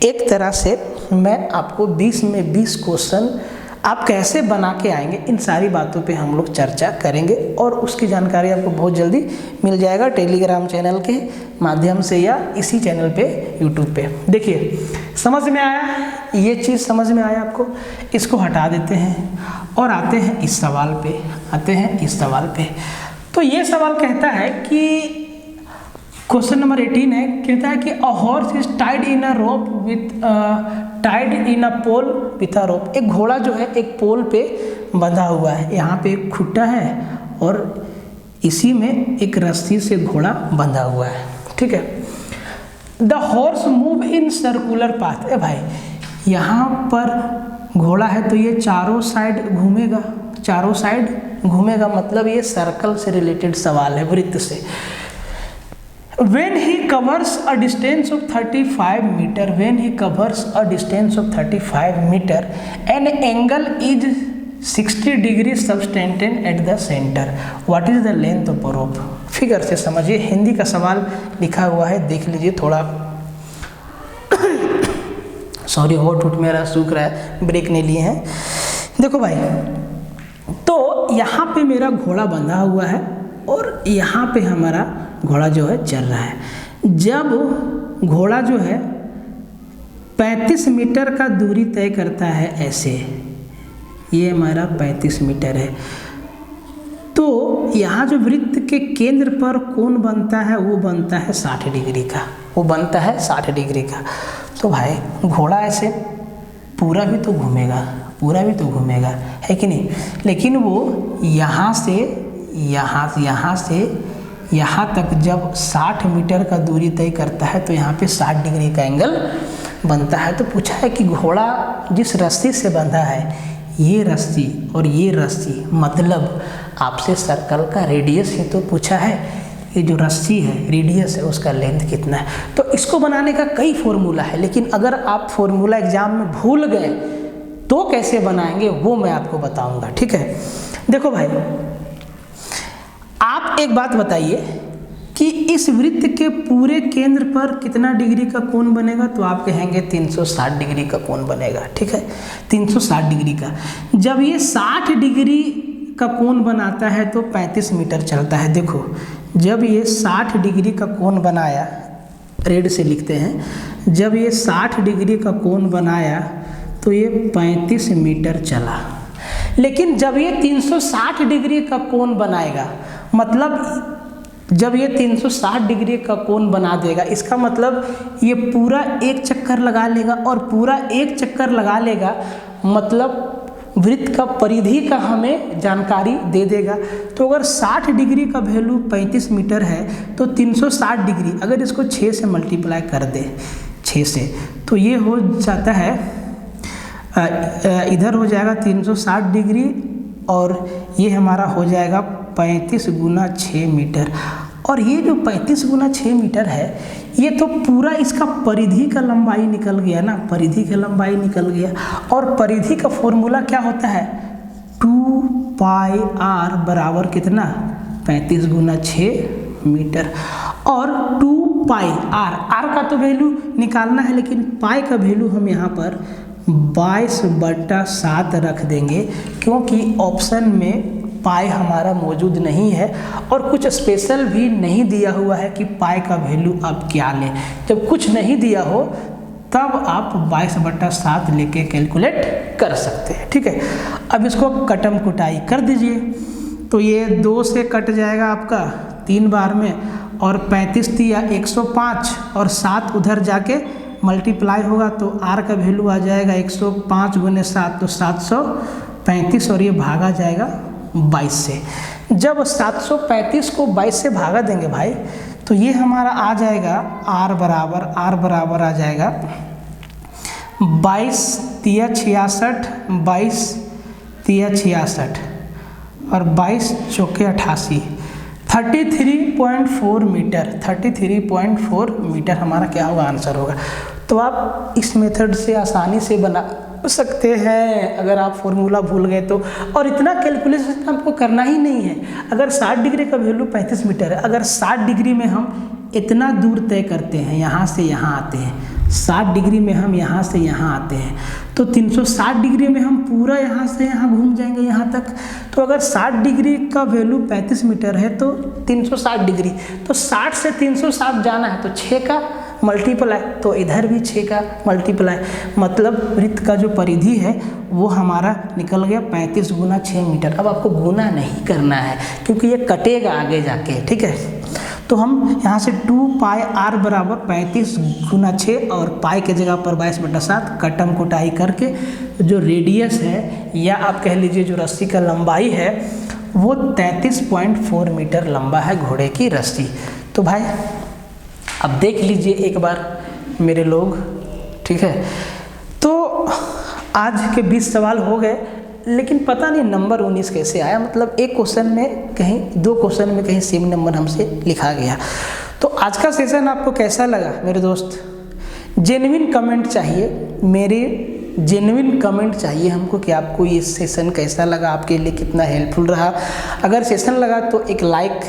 एक तरह से मैं आपको 20 में 20 क्वेश्चन आप कैसे बना के आएंगे, इन सारी बातों पे हम लोग चर्चा करेंगे। और उसकी जानकारी आपको बहुत जल्दी मिल जाएगा टेलीग्राम चैनल के माध्यम से या इसी चैनल पे यूट्यूब पे। देखिए, समझ में आया? ये चीज़ समझ में आया आपको? इसको हटा देते हैं और आते हैं इस सवाल पे। तो ये सवाल कहता है कि क्वेश्चन नंबर 18 है, कहता है कि a horse is tied in a rope tied in a pole with a rope. एक घोड़ा जो है एक पोल पे बंधा हुआ है। यहाँ पे एक खुट्टा है और इसी में एक रस्सी से घोड़ा बंधा हुआ है, ठीक है। The horse move in circular path. भाई यहाँ पर घोड़ा है तो ये चारों साइड घूमेगा, मतलब ये सर्कल से रिलेटेड सवाल है, वृत्त से। When he covers a distance of 35 meter, an angle is 60 degree subtended at the center. What is the length of a rope? Figure से समझिए, हिंदी का सवाल लिखा हुआ है, देख लीजिए थोड़ा। सॉरी, होठ मेरा सूख रहा है, ब्रेक नहीं लिए हैं। देखो भाई, तो यहाँ पे मेरा घोड़ा बंधा हुआ है और यहाँ पे हमारा घोड़ा जो है चल रहा है। जब घोड़ा जो है 35 मीटर का दूरी तय करता है, ऐसे ये हमारा 35 मीटर है, तो यहाँ जो वृत्त के केंद्र पर कोण बनता है वो बनता है 60 डिग्री का। तो भाई घोड़ा ऐसे पूरा भी तो घूमेगा, है कि नहीं? लेकिन वो यहाँ से यहाँ तक जब 60 मीटर का दूरी तय करता है तो यहाँ पे 60 डिग्री का एंगल बनता है। तो पूछा है कि घोड़ा जिस रस्सी से बंधा है, ये रस्सी और ये रस्सी, मतलब आपसे सर्कल का रेडियस ही तो पूछा है। ये जो रस्सी है, रेडियस है, उसका लेंथ कितना है। तो इसको बनाने का कई फॉर्मूला है, लेकिन अगर आप फॉर्मूला एग्जाम में भूल गए तो कैसे बनाएंगे वो मैं आपको बताऊंगा, ठीक है। देखो भाई, आप एक बात बताइए कि इस वृत्त के पूरे केंद्र पर कितना डिग्री का कोण बनेगा? तो आप कहेंगे 360 डिग्री का कोण बनेगा, ठीक है, 360 डिग्री का। जब ये 60 डिग्री का कोण बनाता है तो 35 मीटर चलता है। देखो, जब ये 60 डिग्री का कोण बनाया, रेड से लिखते हैं, जब ये 60 डिग्री का कोण बनाया तो ये 35 मीटर चला। लेकिन जब ये 360 डिग्री का कोण बनाएगा, मतलब जब ये 360 डिग्री का कोण बना देगा, इसका मतलब ये पूरा एक चक्कर लगा लेगा, और पूरा एक चक्कर लगा लेगा मतलब वृत्त का परिधि का हमें जानकारी दे देगा। तो अगर 60 डिग्री का वैल्यू 35 मीटर है तो 360 डिग्री अगर इसको 6 से मल्टीप्लाई कर दे, 6 से, तो ये हो जाता है, इधर हो जाएगा 360 डिग्री और ये हमारा हो जाएगा 35 गुना 6 मीटर। और ये जो 35 गुना 6 मीटर है, ये तो पूरा इसका परिधि का लंबाई निकल गया ना, परिधि का लंबाई निकल गया। और परिधि का फॉर्मूला क्या होता है? 2 पाई आर बराबर कितना? 35 गुना 6 मीटर। और 2 पाई आर, आर का तो वैल्यू निकालना है, लेकिन पाई का वैल्यू हम यहाँ पर 22/7 रख देंगे, क्योंकि ऑप्शन में पाई हमारा मौजूद नहीं है और कुछ स्पेशल भी नहीं दिया हुआ है कि पाई का वैल्यू आप क्या लें। जब कुछ नहीं दिया हो तब आप 22/7 लेके कैलकुलेट कर सकते हैं, ठीक है। अब इसको कटम कुटाई कर दीजिए, तो ये 2 से कट जाएगा आपका 3 बार में, और 35 दिया 105 और 7 उधर जाके मल्टीप्लाई होगा तो आर का वैल्यू आ जाएगा 105 गुने 7 तो 735, और ये भागा जाएगा 22 से। जब 735 को 22 से भागा देंगे भाई तो ये हमारा आ जाएगा R बराबर आ जाएगा 22 तिया 66, 22 तिया 66 और 22 चौके 88, 33.4 मीटर, 33.4 मीटर हमारा क्या होगा, आंसर होगा। तो आप इस मेथड से आसानी से बना सकते हैं अगर आप फॉर्मूला भूल गए तो। और इतना कैलकुलेशन आपको करना ही नहीं है। अगर 60 डिग्री का वैल्यू 35 मीटर है, अगर 60 डिग्री में हम इतना दूर तय करते हैं, यहाँ से यहाँ आते हैं, 60 डिग्री में हम यहाँ से यहाँ आते हैं, तो 360 डिग्री में हम पूरा यहाँ से यहाँ घूम जाएंगे यहाँ तक। तो अगर 60 डिग्री का वैल्यू 35 मीटर है तो 360 डिग्री, तो 60 से 360 जाना है तो 6 का मल्टीप्लाई, तो इधर भी 6 का मल्टीप्लाई, मतलब वृत्त का जो परिधि है वो हमारा निकल गया 35 गुना 6 मीटर। अब आपको गुना नहीं करना है क्योंकि ये कटेगा आगे जाके, ठीक है। तो हम यहाँ से 2 पाई r बराबर 35 गुना 6 और पाई के जगह पर 22/7 कटम कुटाई करके जो रेडियस है या आप कह लीजिए जो रस्सी का लंबाई है वो 33.4 मीटर लंबा है घोड़े की रस्सी। तो भाई अब देख लीजिए एक बार मेरे लोग, ठीक है। तो आज के 20 सवाल हो गए, लेकिन पता नहीं नंबर 19 कैसे आया, मतलब एक क्वेश्चन में कहीं, 2 क्वेश्चन में कहीं सेम नंबर हमसे लिखा गया। तो आज का सेशन आपको कैसा लगा मेरे दोस्त? जेन्युइन कमेंट चाहिए, मेरे जेन्युइन कमेंट चाहिए हमको कि आपको ये सेशन कैसा लगा, आपके लिए कितना हेल्पफुल रहा। अगर सेशन लगा तो एक लाइक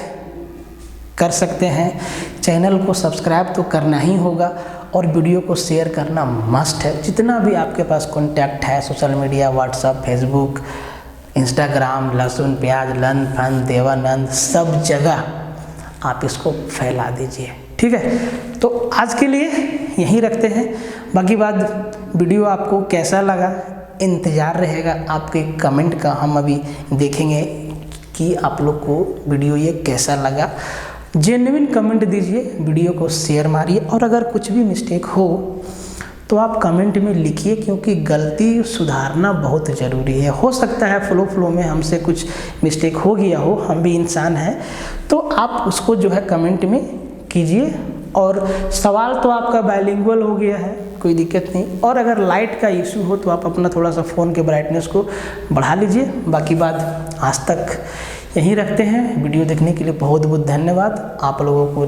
कर सकते हैं, चैनल को सब्सक्राइब तो करना ही होगा और वीडियो को शेयर करना मस्ट है। जितना भी आपके पास कॉन्टैक्ट है social media, WhatsApp, Facebook, Instagram, लहसुन प्याज लन फन देवानंद, सब जगह आप इसको फैला दीजिए, ठीक है। तो आज के लिए यहीं रखते हैं, बाकी बात वीडियो आपको कैसा लगा इंतज़ार रहेगा आपके कमेंट का। हम अभी देखेंगे कि आप लोग को वीडियो ये कैसा लगा। जेन्युइन कमेंट दीजिए, वीडियो को शेयर मारिए और अगर कुछ भी मिस्टेक हो तो आप कमेंट में लिखिए, क्योंकि गलती सुधारना बहुत ज़रूरी है। हो सकता है फ्लो में हमसे कुछ मिस्टेक हो गया हो, हम भी इंसान हैं, तो आप उसको जो है कमेंट में कीजिए। और सवाल तो आपका बाइलिंगुअल हो गया है, कोई दिक्कत नहीं। और अगर लाइट का इशू हो तो आप अपना थोड़ा सा फ़ोन के ब्राइटनेस को बढ़ा लीजिए। बाकी बात आज तक यहीं रखते हैं। वीडियो देखने के लिए बहुत बहुत धन्यवाद। आप लोगों को